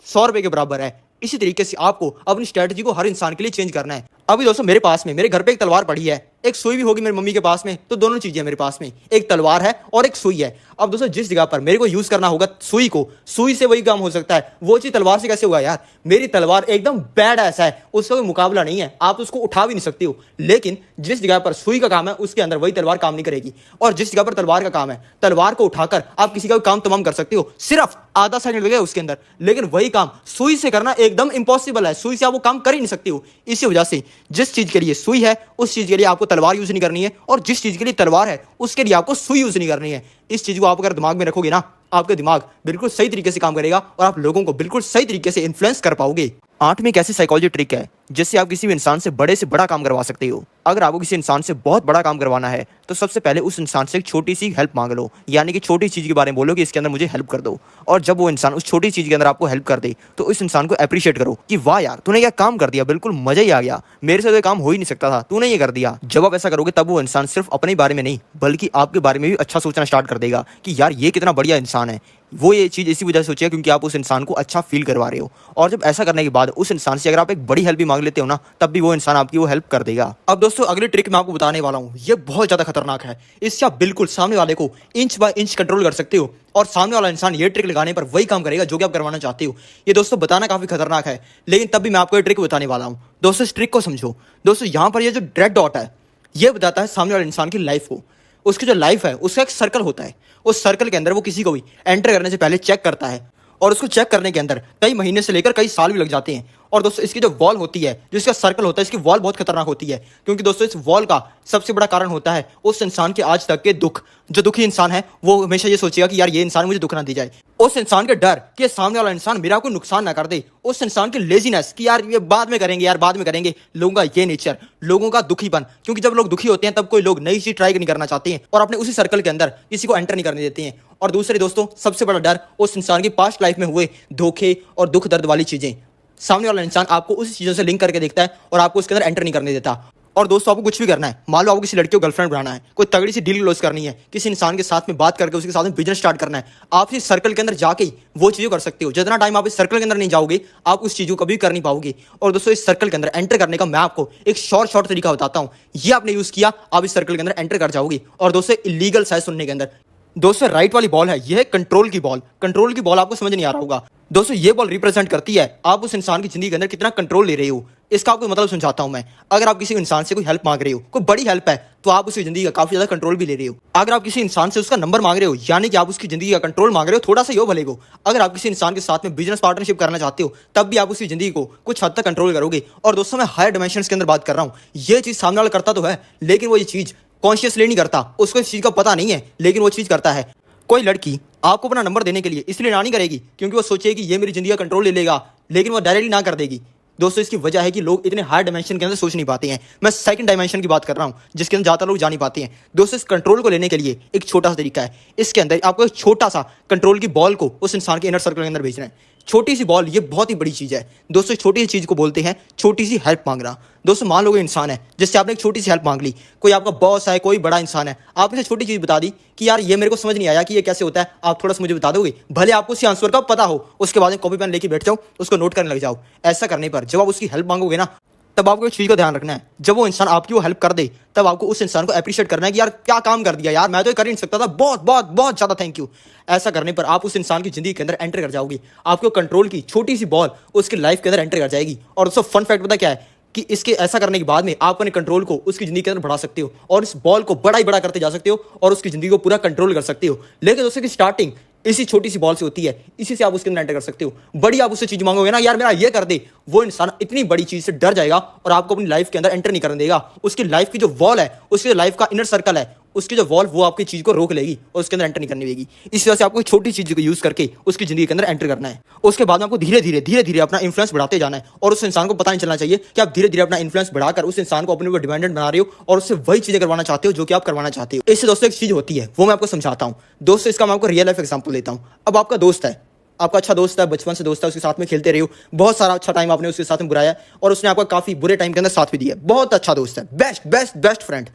100 रुपए के बराबर है। इसी तरीके से आपको अपनी स्ट्रेटजी को हर इंसान के लिए चेंज करना है। अभी दोस्तों मेरे पास में, मेरे घर पे एक तलवार पड़ी है, एक सुई भी होगी मेरी मम्मी के पास में, तो दोनों चीजें मेरे पास में, एक तलवार है और एक सुई है। अब दोस्तों जिस जगह पर मेरे को यूज करना होगा सुई को, सुई से वही काम हो सकता है, वो चीज तलवार से कैसे होगा यार? मेरी तलवार एकदम बैड ऐसा है, उसका कोई मुकाबला नहीं है, आप उसको उठा भी नहीं सकते हो। लेकिन जिस जगह पर सुई का काम है उसके अंदर वही तलवार काम नहीं करेगी, और जिस जगह पर तलवार का काम है, तलवार को उठाकर आप किसी का भी काम तमाम कर सकते हो, सिर्फ आधा सेकंड लगेगा उसके अंदर। लेकिन वही काम सुई से करना एकदम इंपॉसिबल है, सुई से आप वो काम कर ही नहीं सकते हो। इसी वजह से जिस चीज के लिए सुई है उस चीज के लिए आपको तलवार यूज नहीं करनी है, और जिस चीज के लिए तलवार है उसके लिए आपको सुई यूज नहीं करनी है। इस चीज को आप अगर दिमाग में रखोगे ना, आपका दिमाग बिल्कुल सही तरीके से काम करेगा और आप लोगों को बिल्कुल सही तरीके से इन्फ्लुएंस कर पाओगे। 8 में एक ऐसी साइकोलॉजी ट्रिक है जिससे आप किसी भी इंसान से बड़ा काम करवा सकते हो। अगर आपको किसी इंसान से बहुत बड़ा काम करवाना है तो सबसे पहले उस इंसान से एक छोटी सी हेल्प मांग लो, यानी कि छोटी चीज के बारे में बोलो कि इसके अंदर मुझे हेल्प कर दो। और जब वो इंसान उस छोटी चीज के अंदर आपको हेल्प कर दे तो उस इंसान को अप्रिशिएट करो कि वाह यार तूने क्या काम कर दिया, बिल्कुल मजा ही आ गया, मेरे से तो ये काम हो ही नहीं सकता था, तूने ये कर दिया। जब आप ऐसा करोगे तब वो इंसान सिर्फ अपने बारे में नहीं बल्कि आपके बारे में भी अच्छा सोचना स्टार्ट कर देगा कि यार ये कितना बढ़िया इंसान है। वो ये चीज इसी वजह से सोचिए क्योंकि आप उस इंसान को अच्छा फील करवा रहे हो। और जब ऐसा करने के बाद उस इंसान से अगर आप एक बड़ी हेल्प भी मांग लेते हो ना, तब भी वो इंसान आपकी वो हेल्प कर देगा। अब दोस्तों अगली ट्रिक मैं आपको बताने वाला हूँ, ये बहुत ज्यादा खतरनाक है। इससे आप बिल्कुल सामने वाले को इंच बाय इंच कंट्रोल कर सकते हो और सामने वाला इंसान ये ट्रिक लगाने पर वही काम करेगा जो कि आप करवाना चाहते हो। ये दोस्तों बताना काफी खतरनाक है, लेकिन तब भी मैं आपको ये ट्रिक बताने वाला हूँ। दोस्तों इस ट्रिक को समझो। दोस्तों यहाँ पर ये जो रेड डॉट है ये बताता है सामने वाले इंसान की लाइफ को। उसकी जो लाइफ है उसका एक सर्कल होता है, उस सर्कल के अंदर वो किसी को भी एंटर करने से पहले चेक करता है और उसको चेक करने के अंदर कई महीने से लेकर कई साल भी लग जाते हैं। और दोस्तों इसकी जो वॉल होती है, जो इसका सर्कल होता है, इसकी वॉल बहुत खतरनाक होती है क्योंकि दोस्तों इस वॉल का सबसे बड़ा कारण होता है उस इंसान के आज तक के दुख। जो दुखी इंसान है वो हमेशा ये सोचेगा कि यार ये इंसान मुझे दुख ना दी जाए, उस इंसान के डर कि सामने वाला इंसान मेरा कोई नुकसान ना कर दे, उस इंसान की लेजीनेस कि यार ये बाद में करेंगे, यार बाद में करेंगे, लोगों का ये नेचर, लोगों का दुखीपन, क्योंकि जब लोग दुखी होते हैं तब कोई लोग नई चीज ट्राई नहीं करना चाहते हैं और अपने उसी सर्कल के अंदर किसी को एंटर नहीं करने देते हैं। और दूसरे दोस्तों सबसे बड़ा डर उस इंसान की पास्ट लाइफ में हुए धोखे और दुख दर्द वाली चीजें। सामने वाला इंसान आपको उसी चीजों से लिंक करके देखता है और आपको उसके अंदर एंटर नहीं करने देता। और दोस्तों आपको कुछ भी करना है, मान लो आपको किसी लड़की को गर्लफ्रेंड बनाना है, कोई तगड़ी सी डील क्लोज करनी है, किसी इंसान के साथ में बात करके उसके साथ में बिजनेस स्टार्ट करना है, आप इस सर्कल के अंदर जाके ही वो चीजें कर सकते हो। जितना टाइम आप इस सर्कल के अंदर नहीं जाओगे आप उस चीज को कभी कर नहीं पाओगे। और दोस्तों इस सर्कल के अंदर एंटर करने का मैं आपको एक शॉर्ट तरीका बताता हूँ, ये आपने यूज किया आप इस सर्कल के अंदर एंटर कर जाओगे। और दोस्तों इलीगल साइज सुनने के अंदर दोस्तों राइट वाली बॉल है, यह है कंट्रोल की बॉल। कंट्रोल की बॉल आपको समझ नहीं आ रहा होगा दोस्तों, ये बॉल रिप्रेजेंट करती है आप उस इंसान की जिंदगी के अंदर कितना कंट्रोल ले रहे हो। इसका आपको मतलब समझाता हूं मैं। अगर आप किसी इंसान से कोई हेल्प मांग रहे हो, कोई बड़ी हेल्प है, तो आप उसकी जिंदगी का काफी ज्यादा कंट्रोल भी ले रहे हो। अगर आप किसी इंसान से उसका नंबर मांग रहे हो, यानी कि आप उसकी जिंदगी का कंट्रोल मांग रहे हो, थोड़ा सा यो भले को। अगर आप किसी इंसान के साथ में बिजनेस पार्टनरशिप करना चाहते हो, तब भी आप उसकी जिंदगी को कुछ हद तक कंट्रोल करोगे। और दोस्तों मैं हायर डायमेंशंस के अंदर बात कर रहा हूँ। ये चीज सामने वाला करता तो है, लेकिन वो ये चीज कॉन्शियसली नहीं करता, उसको इस चीज का पता नहीं है, लेकिन वो चीज करता है। कोई लड़की आपको अपना नंबर देने के लिए इसलिए ना नहीं करेगी क्योंकि वो सोचेगी ये मेरी जिंदगी का कंट्रोल ले लेगा, लेकिन वो डायरेक्टली ना कर देगी। दोस्तों इसकी वजह है कि लोग इतने हायर डायमेंशन के अंदर सोच नहीं पाते हैं। मैं सेकंड डायमेंशन की बात कर रहा हूं जिसके अंदर ज्यादा लोग जा नहीं पाते हैं। दोस्तों इस कंट्रोल को लेने के लिए एक छोटा सा तरीका है। इसके अंदर आपको एक छोटा सा कंट्रोल की बॉल को उस इंसान के इनर सर्कल के अंदर भेजना है। छोटी सी बॉल ये बहुत ही बड़ी चीज है दोस्तों। छोटी सी चीज को बोलते हैं छोटी सी हेल्प मांगना। दोस्तों मान लो कोई इंसान है जिससे आपने एक छोटी सी हेल्प मांग ली, कोई आपका बॉस है, कोई बड़ा इंसान है, आपने छोटी चीज बता दी कि यार ये मेरे को समझ नहीं आया कि ये कैसे होता है, आप थोड़ा सा मुझे बता दोगे। भले आपको उसी आंसर का पता हो, उसके बाद में कॉपी पेन लेके बैठ जाओ, उसको नोट करने लग जाओ। ऐसा करने पर जब आप उसकी हेल्प मांगोगे ना, तब आपको एक चीज का ध्यान रखना है, जब वो इंसान आपकी वो हेल्प कर दे तब आपको उस इंसान को अप्रिशिएट करना है कि यार क्या काम कर दिया यार, मैं तो ये कर ही नहीं सकता था, बहुत बहुत बहुत ज्यादा थैंक यू। ऐसा करने पर आप उस इंसान की जिंदगी के अंदर एंटर कर जाओगे। आपको कंट्रोल की छोटी सी बॉल उसकी लाइफ के अंदर एंटर कर जाएगी। और दोस्तों फन फैक्ट पता क्या है कि इसके ऐसा करने के बाद में आप अपने कंट्रोल को उसकी जिंदगी के अंदर बढ़ा सकते हो और इस बॉल को बड़ा ही बड़ा करते जा सकते हो और उसकी जिंदगी को पूरा कंट्रोल कर सकते हो। लेकिन दोस्तों की स्टार्टिंग इसी छोटी सी बॉल से होती है, इसी से आप उसके अंदर एंटर कर सकते हो। बड़ी आप उससे चीज मांगोगे ना, यार मेरा ये कर दे, वो इंसान इतनी बड़ी चीज से डर जाएगा और आपको अपनी लाइफ के अंदर एंटर नहीं करने देगा। उसकी लाइफ की जो वॉल है, उसकी लाइफ का इनर सर्कल है, उसकी जो वॉल वो आपकी चीज को रोक लेगी और उसके अंदर एंटर नहीं करने देगी। इस वजह से आपको छोटी चीज को यूज करके उसकी जिंदगी के अंदर एंटर करना है। उसके बाद में आपको धीरे धीरे अपना इन्फ्लुएंस बढ़ाते जाना है और उस इंसान को पता नहीं चलना चाहिए कि आप धीरे धीरे अपना इन्फ्लुएंस बढ़ाकर उस इंसान को अपने ऊपर डिपेंडेंट बना रहे हो और उससे वही चीजें करवाना चाहते हो जो कि आप करवाना चाहते हो। इससे दोस्तों एक चीज होती है वो मैं आपको समझाता हूँ। दोस्तों इसका मैं आपको रियल लाइफ एग्जांपल देता हूँ। अब आपका दोस्त है, आपका अच्छा दोस्त है, बचपन से दोस्त है, उसके साथ में खेलते रहे हो, बहुत सारा अच्छा टाइम आपने उसके साथ में बुराया और उसने आपका काफी बुरे टाइम के अंदर साथ भी दिया, बहुत अच्छा दोस्त है, बेस्ट बेस्ट बेस्ट फ्रेंड।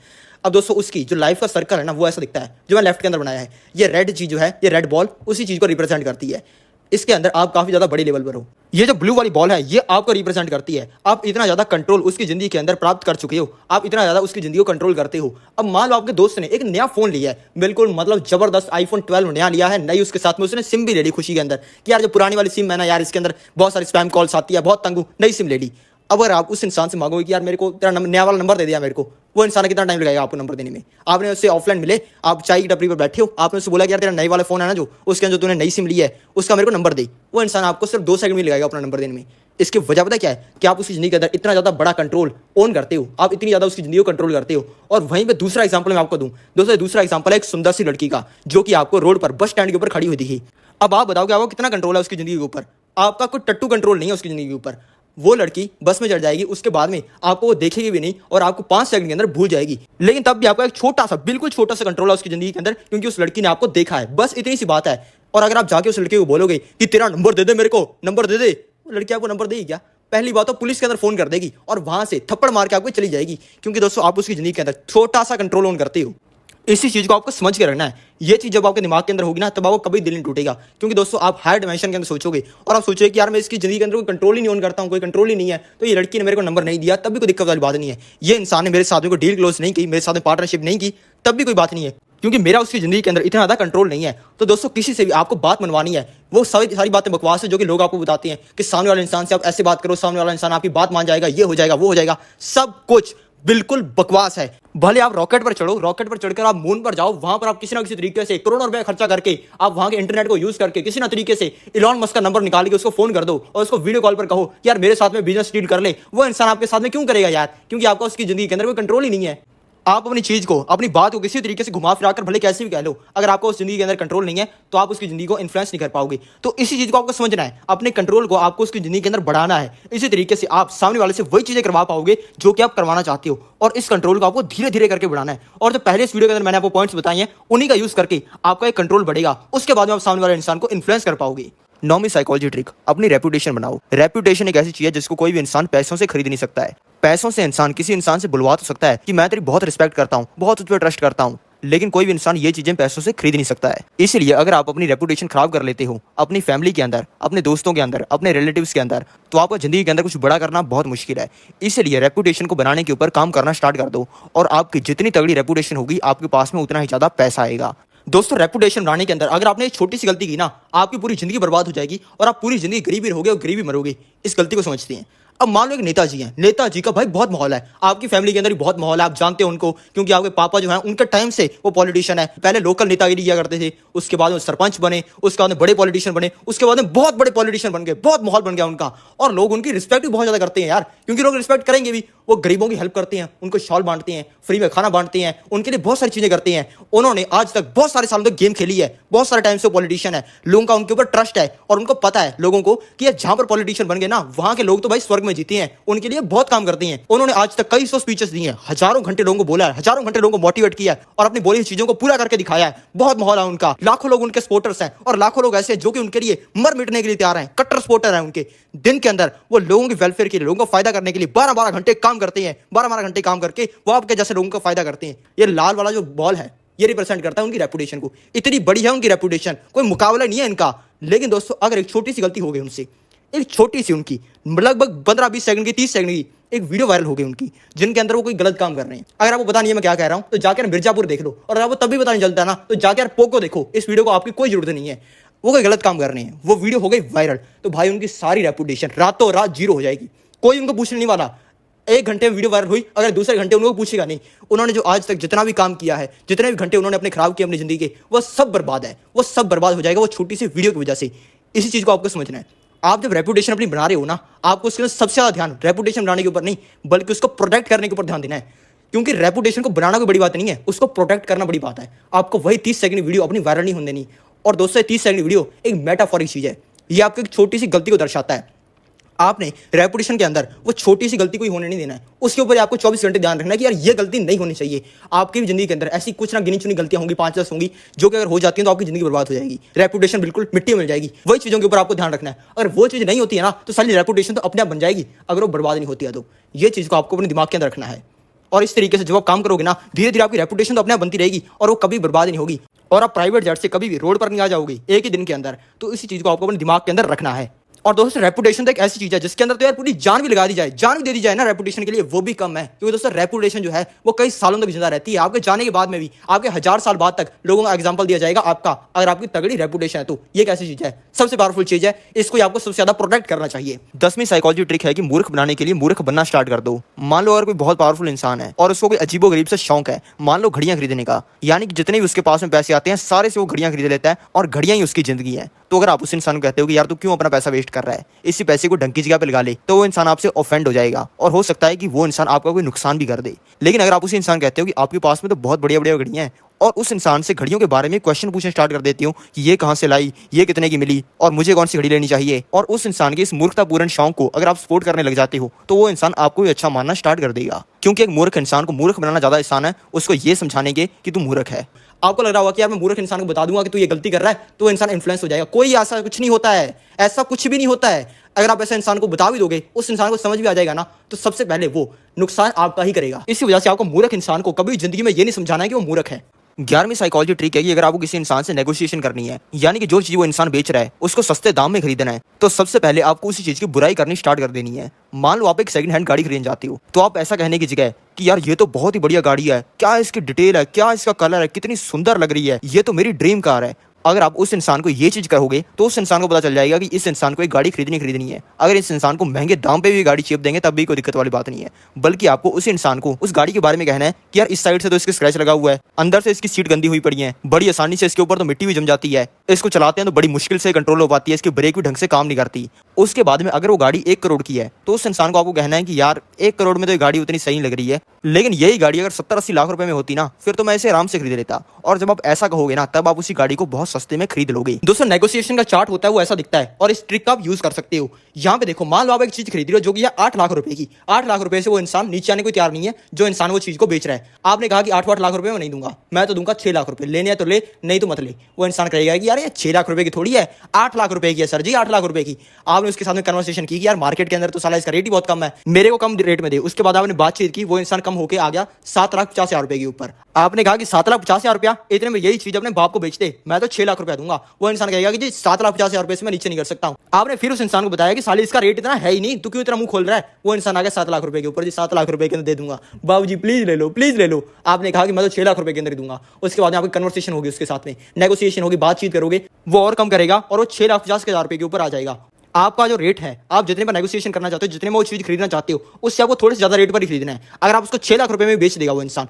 अब दोस्तों उसकी जो लाइफ का सर्कल है ना वो ऐसा दिखता है, जो मैं लेफ्ट के अंदर बनाया है। ये रेड चीज जो है, ये रेड बॉल उसी चीज को रिप्रेजेंट करती है। इसके अंदर आप काफी ज्यादा बड़े लेवल पर हो। ये जो ब्लू वाली बॉल है ये आपको रिप्रेजेंट करती है। आप इतना ज्यादा कंट्रोल उसकी जिंदगी के अंदर प्राप्त कर चुके हो, आप इतना ज्यादा उसकी जिंदगी को कंट्रोल करते हो। अब मान लो आपके दोस्त ने एक नया फोन लिया है, बिल्कुल मतलब जबरदस्त iPhone 12 नया लिया है, नई, उसके साथ में उसने सिम भी ले ली खुशी के अंदर कि यार जो पुरानी वाली सिम है ना यार, इसके अंदर बहुत सारी स्पैम कॉल्स आती है, बहुत तंग हूं, नई सिम ले ली। अब अगर आप उस इंसान से मांगोगे कि यार मेरे को तेरा नया वाला नंबर दे दिया मेरे को, वो इंसान कितना टाइम लगाएगा आपको नंबर देने में। आपने उससे ऑफलाइन मिले, आप चाय की टपरी पर बैठे हो, आपने उससे बोला कि यार तेरा नई वाला फोन है ना जो, उसके अंदर जो तूने नई सिम ली है उसका मेरे को नंबर दे, वो इंसान आपको सिर्फ 2 सेकंड में लगाएगा अपना नंबर देने में। इसकी वजह पता क्या है कि आप उसकी ज़िंदगी के अंदर इतना ज़्यादा बड़ा कंट्रोल ओन करते हो, आप इतनी ज़्यादा उसकी ज़िंदगी को कंट्रोल करते हो। और वहीं पे दूसरा एग्जांपल मैं आपको दूं दोस्तों, दूसरा एग्जांपल है एक सुंदर सी लड़की का जो कि आपको रोड पर बस स्टैंड के ऊपर खड़ी हुई दिखी। अब आप बताओ कि आपको कितना कंट्रोल है उसकी ज़िंदगी के ऊपर? आपका कोई टट्टू कंट्रोल नहीं है उसकी ज़िंदगी के ऊपर। वो लड़की बस में चढ़ जाएगी, उसके बाद में आपको वो देखेगी भी नहीं और आपको 5 सेकंड के अंदर भूल जाएगी। लेकिन तब भी आपका एक छोटा सा, बिल्कुल छोटा सा कंट्रोल है उसकी ज़िंदगी के अंदर, क्योंकि उस लड़की ने आपको देखा है। बस इतनी सी बात है। और अगर आप जाके उस लड़के को बोलोगे कि तेरा नंबर दे दे, मेरे को नंबर दे दे, वो लड़की आपको नंबर देगी क्या? पहली बात तो पुलिस के अंदर फोन कर देगी और वहां से थप्पड़ मार के आपको चली जाएगी, क्योंकि दोस्तों आप उसकी ज़िंदगी के अंदर छोटा सा कंट्रोल ऑन करते हो। इसी चीज़ को आपको समझ के रखना है। ये चीज़ जब आपके दिमाग के अंदर होगी ना, तब आपको कभी दिल नहीं टूटेगा, क्योंकि दोस्तों आप हायर डिमेंशन के अंदर सोचोगे और आप सोचोगे कि यार मैं इसकी ज़िंदगी के अंदर कोई कंट्रोल ही नहीं ऑन करता हूँ, कोई कंट्रोल ही नहीं है, तो ये लड़की ने मेरे को नंबर नहीं दिया तब भी कोई दिक्कत वाली बात नहीं है। ये इंसान ने मेरे साथ में कोई डील क्लोज नहीं की, मेरे साथ में पार्टनरशिप नहीं की, तब भी कोई बात नहीं है, क्योंकि मेरा उसकी ज़िंदगी के अंदर इतना ज़्यादा कंट्रोल नहीं है। तो दोस्तों किसी से भी आपको बात मनवानी है, वो सारी बातें बकवास है जो कि लोग आपको बताते हैं कि सामने वाले इंसान से आप ऐसे बात करो, सामने वाला इंसान आपकी बात मान जाएगा, ये हो जाएगा, वो हो जाएगा, सब कुछ बिल्कुल बकवास है। भले आप रॉकेट पर चढ़ो, रॉकेट पर चढ़कर आप मून पर जाओ, वहां पर आप किसी ना किसी तरीके से करोड़ों रुपए खर्चा करके आप वहां के इंटरनेट को यूज करके किसी ना तरीके से इलॉन मस्क का नंबर निकाल के उसको फोन कर दो और उसको वीडियो कॉल पर कहो यार मेरे साथ में बिजनेस डील कर ले। वो इंसान आपके साथ में क्यों करेगा यार? क्योंकि आपका उसकी जिंदगी के अंदर कोई कंट्रोल ही नहीं है। आप अपनी चीज को, अपनी बात को किसी तरीके से घुमा फिरा कर भले कैसे भी कह लो, अगर आपको उस जिंदगी के अंदर कंट्रोल नहीं है तो आप उसकी जिंदगी को इन्फ्लुएंस नहीं कर पाओगे। तो इसी चीज को आपको समझना है, अपने कंट्रोल को आपको उसकी जिंदगी के अंदर बढ़ाना है। इसी तरीके से आप सामने वाले से वही चीजें करवा पाओगे जो कि आप करवाना चाहते हो, और इस कंट्रोल को आपको धीरे धीरे करके बढ़ाना है। और जो पहले इस वीडियो के अंदर मैंने आपको पॉइंट्स बताए हैं, उन्हीं का यूज करके आपका एक कंट्रोल बढ़ेगा, उसके बाद में आप सामने वाले इंसान को इन्फ्लुएंस कर पाओगे। नौवीं साइकोलॉजी ट्रिक, अपनी रेपुटेशन बनाओ। रेपुटेशन एक ऐसी चीज है जिसको कोई भी इंसान पैसों से खरीद नहीं सकता है। पैसों से इंसान किसी इंसान से बुलवा तो सकता है कि मैं तेरी बहुत रिस्पेक्ट करता हूँ, बहुत तुझ पर ट्रस्ट करता हूँ, लेकिन कोई भी इंसान ये चीजें पैसों से खरीद नहीं सकता है। इसलिए अगर आप अपनी रेपुटेशन खराब कर लेते हो अपनी फैमिली के अंदर, अपने दोस्तों के अंदर, अपने रिलेटिव्स के अंदर, तो आपको जिंदगी के अंदर कुछ बड़ा करना बहुत मुश्किल है। इसलिए रेपुटेशन को बनाने के ऊपर काम करना स्टार्ट कर दो, और आपकी जितनी तगड़ी रेपुटेशन होगी आपके पास में उतना ही ज्यादा पैसा आएगा। दोस्तों रेपुटेशन बनाने के अंदर अगर आपने एक छोटी सी गलती की ना, आपकी पूरी जिंदगी बर्बाद हो जाएगी और आप पूरी जिंदगी गरीबी रहोगे और गरीबी मरोगे। इस गलती को समझते हैं। अब मान लो एक नेताजी हैं, नेताजी का भाई बहुत माहौल है, आपकी फैमिली के अंदर भी बहुत माहौल है, आप जानते हो उनको, क्योंकि आपके पापा जो है उनके टाइम से वो पॉलिटिशियन है। पहले लोकल नेतागिरी किया करते थे, उसके बाद वो सरपंच बने, उसके बाद में बड़े पॉलिटिशियन बने, उसके बाद में बहुत बड़े पॉलिटिशियन बन गए, बहुत माहौल बन गया उनका, और लोग उनकी रिस्पेक्ट भी बहुत ज्यादा करते हैं यार, क्योंकि लोग रिस्पेक्ट करेंगे भी। वो गरीबों की हेल्प करते हैं, उनको शॉल बांटते हैं, फ्री में खाना बांटते हैं, उनके लिए बहुत सारी चीजें करते हैं। उन्होंने आज तक बहुत सारे सालों तक गेम खेली है, बहुत सारे टाइम से पॉलिटिशियन है, लोगों का उनके ऊपर ट्रस्ट है, और उनको पता है लोगों को कि जहां पर पॉलिटिशियन बन गए ना, वहां के लोग तो भाई स्वर्ग में जीते हैं, उनके लिए बहुत काम करते हैं। उन्होंने आज तक कई 100 स्पीचेस दी हैं, हजारों घंटे लोगों को बोला है, हजारों घंटे लोगों को मोटिवेट किया है, और अपनी बोली चीजों को पूरा करके दिखाया है। बहुत माहौल है उनका, लाखों लोग उनके सपोर्टर्स हैं, और लाखों लोग ऐसे हैं जो कि उनके लिए मर मिटने के लिए तैयार हैं, कट्टर सपोर्टर हैं उनके। दिन के अंदर वो लोगों के वेलफेयर के लिए, लोगों को फायदा करने के लिए 12-12 घंटे काम करते हैं, 12-12 घंटे काम करके वो आपके जैसे लोगों का फायदा करते हैं। ये लाल वाला जो बॉल है ये रिप्रेजेंट करता है उनकी रेपुटेशन को। इतनी बड़ी है उनकी रेपुटेशन, कोई मुकाबला नहीं है इनका। लेकिन दोस्तों अगर एक छोटी सी गलती हो गई उनसे, एक छोटी सी उनकी लगभग 15-20 सेकंड की, 30 सेकंड की एक वीडियो वायरल हो गई उनकी, जिनके अंदर वो कोई गलत काम कर रहे हैं। अगर आपको पता नहीं है मैं क्या कह रहा हूं, तो जाकर मिर्जापुर देख लो, और आपको तब भी पता नहीं चलता ना, तो जाकर पोको देखो। इस वीडियो को आपकी कोई जरूरत नहीं है, वो कोई गलत काम कर रहे हैं, वो वीडियो हो गई वायरल, तो भाई उनकी सारी रेपुटेशन रातों रात जीरो हो जाएगी। कोई उनको पूछने नहीं वाला। 1 घंटे में वीडियो वायरल हुई, अगर दूसरे घंटे उनको पूछेगा नहीं। उन्होंने जो आज तक जितना भी काम किया है, जितने भी घंटे उन्होंने अपने खराब किए अपनी जिंदगी के, वो सब बर्बाद है, वो सब बर्बाद हो जाएगा वो छोटी सी वीडियो की वजह से। इसी चीज को आपको समझना है। आप जब रेपुटेशन अपनी बना रहे हो ना, आपको उसके सबसे ज्यादा ध्यान रेपुटेशन बनाने के ऊपर नहीं, बल्कि उसको प्रोटेक्ट करने के ऊपर ध्यान देना है। क्योंकि रेपुटेशन को बनाना कोई बड़ी बात नहीं है, उसको प्रोटेक्ट करना बड़ी बात है। आपको वही 30 सेकंड वीडियो अपनी वायरल नहीं होने देनी। और दोस्तों 30 सेकंड वीडियो एक मेटाफोरिक चीज है, ये आपकी एक छोटी सी गलती को दर्शाता है। आपने रेपुटेशन के अंदर वो छोटी सी गलती कोई होने नहीं देना है, उसके ऊपर आपको 24 घंटे ध्यान रखना है कि यार ये गलती नहीं होनी चाहिए। आपकी भी जिंदगी के अंदर ऐसी कुछ ना गिनी चुनी गलतियां होंगी, 5-10 होंगी, जो कि अगर हो जाती हैं तो आपकी जिंदगी बर्बाद हो जाएगी, रेपुटेशन बिल्कुल मिट्टी में मिल जाएगी। वही चीजों के ऊपर आपको ध्यान रखना है। अगर वो चीज नहीं होती है ना, तो सारी रेपुटेशन तो अपने आप बन जाएगी, अगर वो बर्बाद नहीं होती है तो। ये चीज को आपको अपने दिमाग के अंदर रखना है, और इस तरीके से जब आप काम करोगे ना, धीरे धीरे आपकी रेपुटेशन तो अपने आप बनती रहेगी, और वो कभी बर्बाद नहीं होगी, और आप प्राइवेट जेट से कभी भी रोड पर नहीं आ जाओगे एक ही दिन के अंदर। तो इसी चीज को आपको अपने दिमाग के अंदर रखना है। और दोस्तों रेपुटेशन तो एक ऐसी चीज है जिसके अंदर तो यार पूरी जान भी लगा दी जाए, जान भी दे दी जाए ना रेपुटेशन के लिए, वो भी कम है। क्योंकि दोस्तों रेपुटेशन जो है वो कई सालों तक जिंदा रहती है। आपके जाने के बाद में भी, आपके 1000 साल बाद तक लोगों का एग्जांपल दिया जाएगा आपका, अगर आपकी तगड़ी रेपुटेशन है तो। ये एक ऐसी चीज है, सबसे पावरफुल चीज है, इसको आपको सबसे ज्यादा प्रोटेक्ट करना चाहिए। 10वीं साइकोलॉजी ट्रिक है कि मूर्ख बनाने के लिए मूर्ख बनना स्टार्ट कर दो। मान लो अगर कोई बहुत पावरफुल इंसान है और उसको कोई अजीबो गरीब से शौक है, मान लो घड़ियां खरीदने का, यानी कि जितने भी उसके पास में पैसे आते हैं सारे से वो घड़ियां खरीद लेता है, और घड़ियां ही उसकी जिंदगी है। तो तो अगर आप उस इंसान को कहते हो कि यार तू क्यों अपना पैसा वेस्ट कर रहा है, इसी पैसे को ढंग की जगह पे लगा ले, तो वो इंसान आपसे ऑफेंड हो जाएगा और हो सकता है कि वो इंसान आपका कोई नुकसान भी कर दे। लेकिन अगर आप उसी इंसान कहते हो कि आपके पास में तो बहुत बढ़िया बढ़िया घड़ियां हैं और उस इंसान से घड़ियों के बारे में क्वेश्चन पूछना स्टार्ट कर देती हूँ कि ये कहाँ से लाई, ये कितने की मिली और मुझे कौन सी घड़ी लेनी चाहिए, और उस इंसान के इस मूर्खतापूर्ण शौक को अगर आप सपोर्ट करने लग जाते हो तो वो इंसान आपको भी अच्छा मानना स्टार्ट कर देगा। क्योंकि एक मूर्ख इंसान को मूर्ख बनाना ज्यादा आसान है उसको ये समझाने के कि तू मूर्ख है। आपको लग रहा होगा कि यार मैं मूर्ख इंसान को बता दूंगा कि तू ये गलती कर रहा है तो वो इंसान इन्फ्लुएंस हो जाएगा। कोई ऐसा कुछ नहीं होता है, ऐसा कुछ भी नहीं होता है। अगर आप ऐसे इंसान को बता भी दोगे, उस इंसान को समझ भी आ जाएगा ना, तो सबसे पहले वो नुकसान आपका ही करेगा। इसी वजह से आपको मूर्ख इंसान को कभी जिंदगी में ये नहीं समझाना है कि वो मूर्ख है। 11वीं साइकोलॉजी ट्रिक है कि अगर आपको किसी इंसान से नेगोशिएशन करनी है, यानी कि जो चीज वो इंसान बेच रहा है उसको सस्ते दाम में खरीदना है, तो सबसे पहले आपको उसी चीज की बुराई करनी स्टार्ट कर देनी है। मान लो आप एक सेकंड हैंड गाड़ी खरीदने जाती हो, तो आप ऐसा कहने की जगह कि यार ये तो बहुत ही बढ़िया गाड़ी है, क्या इसकी डिटेल है, क्या इसका कलर है, कितनी सुंदर लग रही है, ये तो मेरी ड्रीम कार है। अगर आप उस इंसान को ये चीज कहोगे तो उस इंसान को पता चल जाएगा कि इस इंसान को एक गाड़ी खरीदनी है। अगर इस इंसान को महंगे दाम पे भी गाड़ी चेप देंगे तब भी कोई दिक्कत वाली बात नहीं है, बल्कि आपको उस इंसान को उस गाड़ी के बारे में कहना है कि यार इस साइड से तो इसके स्क्रैच लगा हुआ है, अंदर से इसकी सीट गंदी हुई पड़ी है, बड़ी आसानी से इसके ऊपर तो मिट्टी भी जम जाती है, इसको चलाते हैं तो बड़ी मुश्किल से कंट्रोल हो पाती है, इसकी ब्रेक भी ढंग से काम नहीं करती। उसके बाद में अगर वो गाड़ी 1 करोड़ की है तो उस इंसान को आपको कहना है कि यार 1 करोड़ में तो ये गाड़ी उतनी सही लग रही है, लेकिन यही गाड़ी अगर 70-80 लाख रुपए में होती ना, फिर तो मैं इसे आराम से खरीद लेता। और जब आप ऐसा कहोगे ना, तब आप उसी गाड़ी को बहुत सस्ते में खरीद लोगे। दोस्तों, नेगोशिएशन का चार्ट होता है वो ऐसा दिखता है और इस ट्रिक का आप यूज कर सकते हो। यहाँ पे देखो, मान लो आप एक चीज खरीद रहे हो जो कि 8 लाख रुपए की, 8 लाख रुपए से वो इंसान नीचे आने को तैयार नहीं है जो इंसान वो चीज को बेच रहा है। आपने कहा कि 8 लाख रुपए में नहीं दूंगा, मैं तो दूंगा 6 लाख रुपए, लेने है तो ले, नहीं तो मत ले। वो इंसान कहेगा कि यार ये 6 लाख रुपए की थोड़ी है, 8 लाख रुपए की है सर जी, 8 लाख रुपए की। आपने उसके साथ में कन्वर्सेशन की कि यार मार्केट के अंदर तो साला इसका रेट ही बहुत कम है, मेरे को कम रेट में दे। उसके बाद आपने बातचीत की, वो इंसान कम होकर आ गया 7,50,000 रुपए के ऊपर। आपने कहा कि 7,50,000 रुपया, इतने में यही चीज अपने बाप को बेचते, मैं तो 6 लाख रुपया दूंगा। वो इंसान कहेगा कि जी 7,50,000 रुपए से मैं नीचे नहीं कर सकता हूं। आपने फिर उस इंसान को बताया कि साले इसका रेट इतना है ही नहीं, तू क्यों इतना मुंह खोल रहा है। वो इंसान आ गया 7 लाख रुपए के ऊपर, जी 7 लाख रुपए के अंदर दे दूंगा, बाबूजी प्लीज ले लो, प्लीज ले लो। आपने कहा कि मैं तो 6 लाख रुपए के अंदर दूंगा। उसके बाद आपकी कन्वर्सेशन होगी, उसके साथ में नेगोशिएशन होगी, बातचीत करोगे, वो और कम करेगा और वो 6,50,000 रुपए के ऊपर आ जाएगा। आपका जो रेट है, आप जितने पर नेगोशिएशन करना चाहते हो, जितने में वो चीज खरीदना चाहते हो, उससे आपको थोड़े से ज्यादा रेट पर ही खरीदना है। अगर आप उसको 6 लाख रुपए में बेच देगा वो इंसान,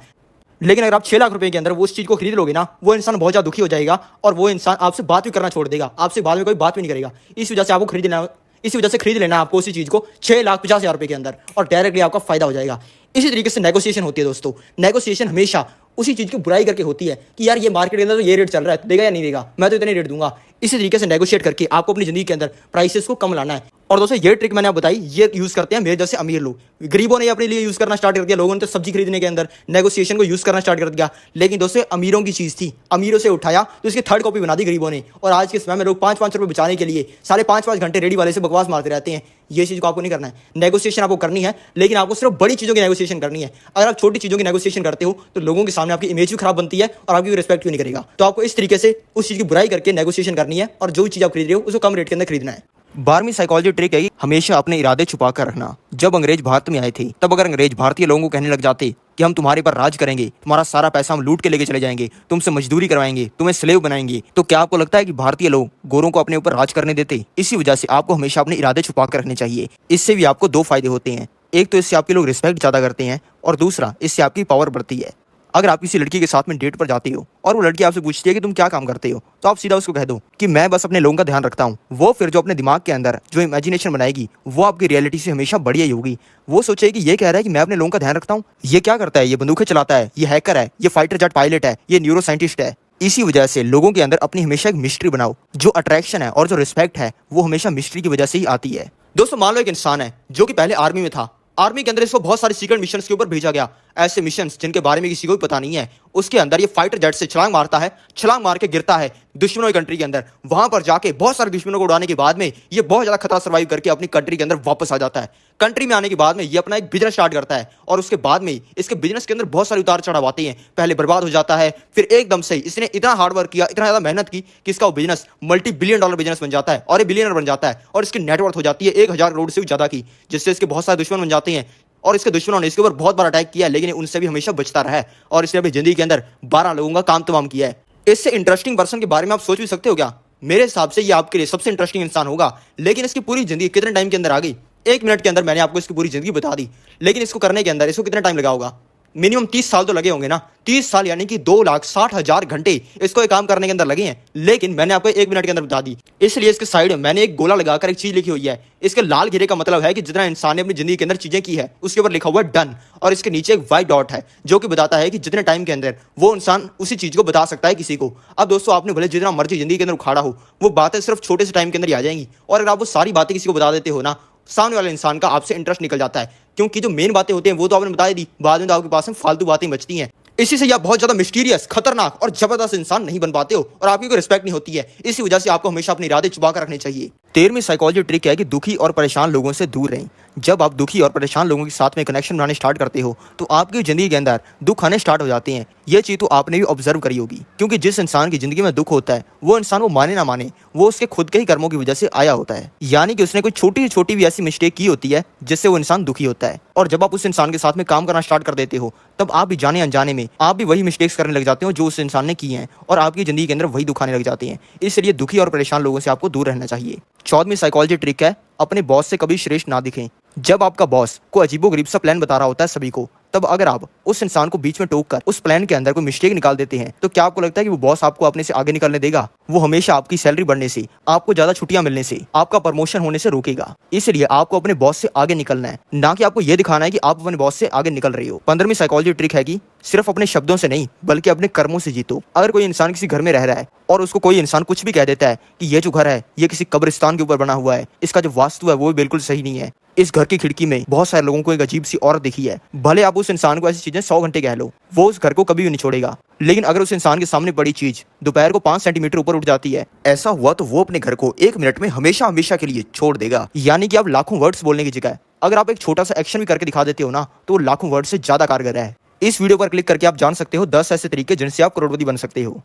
लेकिन अगर आप 6 लाख रुपए के अंदर वो उस चीज को खरीद लोगे ना, वो इंसान बहुत ज्यादा दुखी हो जाएगा और वो इंसान आपसे बात भी करना छोड़ देगा, आपसे बाद में कोई बात भी नहीं करेगा। इस वजह से आपको खरीद लेना आपको उसी चीज को 6,50,000 रुपए के अंदर, और डायरेक्टली आपका फायदा हो जाएगा। इसी तरीके से नेगोशिएशन होती है दोस्तों। नेगोशिएशन हमेशा उसी चीज की बुराई करके होती है कि यार ये मार्केट के अंदर तो ये रेट चल रहा है, देगा या नहीं देगा, मैं तो इतने रेट दूंगा। इसी तरीके से नेगोशिएट करके आपको अपनी जिंदगी के अंदर प्राइसेस को कम लाना है। और दोस्तों, ये ट्रिक मैंने आप बताई, ये यूज करते हैं मेरे जैसे अमीर लोग। गरीबों ने अपने लिए यूज करना स्टार्ट कर दिया, लोगों ने तो सब्जी खरीदने के अंदर नेगोशिएशन को यूज करना स्टार्ट कर दिया। लेकिन दोस्तों, अमीरों की चीज थी, अमीरों से उठाया तो इसकी थर्ड कॉपी बना दी गरीबों ने। और आज के समय में लोग 5-5 रुपए बचाने के लिए 5.5 घंटे रेडी वाले से बकवास मारते रहते हैं। ये चीज को आपको नहीं करना है। नेगोशिएशन आपको करनी है, लेकिन आपको सिर्फ बड़ी चीजों की नेगोशिएशन करनी है। अगर आप छोटी चीजों की नेगोशिएशन करते हो तो लोगों के सामने आपकी इमेज भी खराब बनती है और आपकी रिस्पेक्ट भी नहीं करेगा। तो आपको इस तरीके से उस चीज की बुराई करके नेगोशिएशन करनी है और जो चीज आप खरीद रहे हो उसको कम रेट के अंदर खरीदना है। 12वीं साइकोलॉजी ट्रिक है हमेशा अपने इरादे छुपा कर रखना। जब अंग्रेज भारत में आए थे, तब अगर अंग्रेज भारतीय लोगों को कहने लग जाते कि हम तुम्हारे पर राज करेंगे, तुम्हारा सारा पैसा हम लूट के लेके चले जाएंगे, तुमसे मजदूरी करवाएंगे, तुम्हें स्लेव बनाएंगे, तो क्या आपको लगता है कि भारतीय लोग गोरों को अपने ऊपर राज करने देते? इसी वजह से आपको हमेशा अपने इरादे छुपा कर रखने चाहिए। इससे भी आपको 2 फायदे होते हैं। एक तो इससे आपके लोग रिस्पेक्ट ज्यादा करते हैं और दूसरा इससे आपकी पावर बढ़ती है। अगर आप किसी लड़की के साथ में डेट पर जाते हो और वो लड़की आपसे पूछती है कि तुम क्या काम करते हो, तो आप सीधा उसको कह दो कि मैं बस अपने लोगों का ध्यान रखता हूँ। वो फिर जो अपने दिमाग के अंदर जो इमेजिनेशन बनाएगी वो आपकी रियलिटी से हमेशा बढ़िया ही होगी। वो सोचेगी कि ये कह रहा है कि मैं अपने लोगों का ध्यान रखता हूँ, ये क्या करता है, ये बंदूकें चलाता है, ये हैकर है, ये फाइटर जेट पायलट है, ये न्यूरो साइंटिस्ट है। इसी वजह से लोगों के अंदर अपनी हमेशा एक मिस्ट्री बनाओ। जो अट्रैक्शन है और जो रिस्पेक्ट है वो हमेशा मिस्ट्री की वजह से ही आती है। दोस्तों, मान लो एक इंसान है जो कि पहले आर्मी में था। आर्मी के अंदर इसको बहुत सारे सीक्रेट मिशन के ऊपर भेजा गया, ऐसे मिशन जिनके बारे में किसी को भी पता नहीं है। उसके अंदर ये फाइटर जेट से छलांग मारता है, छलांग मार के गिरता है दुश्मनों की कंट्री के अंदर। वहां पर जाके बहुत सारे दुश्मनों को उड़ाने के बाद में ये बहुत ज्यादा खतरा सर्वाइव करके अपनी कंट्री के अंदर वापस आ जाता है। कंट्री में आने के बाद में ये अपना एक बिजनेस स्टार्ट करता है और उसके बाद में इसके बिजनेस के अंदर बहुत सारे उतार चढ़ाव आते हैं। पहले बर्बाद हो जाता है, फिर एकदम से इसने इतना हार्डवर्क किया, इतना ज्यादा मेहनत की कि इसका वो बिजनेस $multi-billion बिजनेस बन जाता है और ये बिलियनर बन जाता है। और इसकी नेटवर्थ हो जाती है 1,000 करोड़ से भी ज्यादा की, जिससे इसके बहुत सारे दुश्मन बन जाते हैं। और इसके दुश्मनों ने इसके ऊपर बहुत बार अटैक किया, लेकिन उनसे भी हमेशा बचता रहा है और इसने अपनी जिंदगी के अंदर 12 लोगों का काम तमाम किया है। इससे इंटरेस्टिंग पर्सन के बारे में आप सोच भी सकते हो क्या? मेरे हिसाब से ये आपके लिए सबसे इंटरेस्टिंग इंसान होगा। लेकिन इसकी पूरी जिंदगी कितने टाइम के अंदर आ गई? 1 मिनट के अंदर मैंने आपको इसकी पूरी जिंदगी बता दी, लेकिन इसको करने के अंदर इसको कितना टाइम लगा होगा? मिनिमम 30 साल तो लगे होंगे ना। 30 साल यानी कि 2,60,000 घंटे इसको एक काम करने के अंदर लगे हैं, लेकिन मैंने आपको 1 मिनट के अंदर बता दी। इसलिए इसके साइड में मैंने एक गोला लगाकर एक चीज लिखी हुई है। इसके लाल घेरे का मतलब है कि जितना इंसान ने अपनी जिंदगी के अंदर चीजें की है उसके ऊपर लिखा हुआ है डन, और इसके नीचे एक व्हाइट डॉट है जो कि बताता है कि जितने टाइम के अंदर वो इंसान उसी चीज को बता सकता है किसी को। अब दोस्तों, आपने भले जितना मर्जी जिंदगी के अंदर उखाड़ा हो, वो बातें सिर्फ छोटे से टाइम के अंदर ही आ जाएंगी, और अगर आप वो सारी बातें किसी को बता देते हो ना, सामने वाले इंसान का आपसे इंटरेस्ट निकल जाता है, क्योंकि जो मेन बातें होती हैं वो तो आपने बता दी, बाद में तो आपके पास में फालतू बातें बचती हैं। इसी से आप बहुत ज्यादा मिस्टीरियस, खतरनाक और जबरदस्त इंसान नहीं बन पाते हो, और आपकी कोई रिस्पेक्ट नहीं होती है। इसी वजह से आपको हमेशा अपने इरादे छुपा कर रखने चाहिए। 13वीं साइकोलॉजी ट्रिक है कि दुखी और परेशान लोगों से दूर रहें। जब आप दुखी और परेशान लोगों के साथ में कनेक्शन बनाने स्टार्ट करते हो तो आपकी जिंदगी के अंदर दुख आने स्टार्ट हो जाते हैं। यह चीज तो आपने भी ऑब्जर्व करी होगी, क्योंकि जिस इंसान की जिंदगी में दुख होता है वो इंसान, वो माने ना माने, वो उसके खुद के ही कर्मों की वजह से आया होता है। यानी कि उसने कोई छोटी से छोटी भी ऐसी मिस्टेक की होती है जिससे वो इंसान दुखी होता है। और जब आप उस इंसान के साथ में काम करना स्टार्ट कर देते हो तब आप भी जाने अनजाने में आप भी वही मिस्टेक्स करने लग जाते हो जो उस इंसान ने की हैं, और आपकी जिंदगी के अंदर वही दुख आने लग जाते हैं। इसलिए दुखी और परेशान लोगों से आपको दूर रहना चाहिए। 14वीं साइकोलॉजी ट्रिक है अपने बॉस से कभी श्रेष्ठ ना दिखें। जब आपका बॉस को अजीबोगरीब सा प्लान बता रहा होता है सभी को, तब अगर आप उस इंसान को बीच में टोक कर उस प्लान के अंदर कोई मिस्टेक निकाल देते हैं तो क्या आपको लगता है कि वो बॉस आपको अपने से आगे निकलने देगा? वो हमेशा आपकी सैलरी बढ़ने से, आपको ज्यादा छुट्टियां मिलने से, आपका प्रमोशन होने से रोकेगा। इसलिए आपको अपने बॉस से आगे निकलना है, ना कि आपको यह दिखाना है कि आप अपने बॉस से आगे निकल रहे हो। 15वीं साइकोलॉजी ट्रिक है कि सिर्फ अपने शब्दों से नहीं बल्कि अपने कर्मों से जीतो। अगर कोई इंसान किसी घर में रह रहा है और उसको कोई इंसान कुछ भी कह देता है कि ये जो घर है ये किसी कब्रिस्तान के ऊपर बना हुआ है, इसका जो वास्तु है वो बिल्कुल सही नहीं है, इस घर की खिड़की में बहुत सारे लोगों को एक अजीब सी औरत दिखी है, भले आप उस इंसान को ऐसी चीजें 100 घंटे कह लो, वो उस घर को कभी भी नहीं छोड़ेगा। लेकिन अगर उस इंसान के सामने बड़ी चीज दोपहर को 5 सेंटीमीटर ऊपर उठ जाती है, ऐसा हुआ तो वो अपने घर को 1 मिनट में हमेशा हमेशा के लिए छोड़ देगा। यानी कि आप लाखों वर्ड्स बोलने की जगह अगर आप एक छोटा सा एक्शन भी करके दिखा देते हो ना, तो वो लाखों वर्ड से ज्यादा कारगर है। इस वीडियो पर क्लिक करके आप जान सकते हो 10 ऐसे तरीके जिनसे आप करोड़पति बन सकते हो।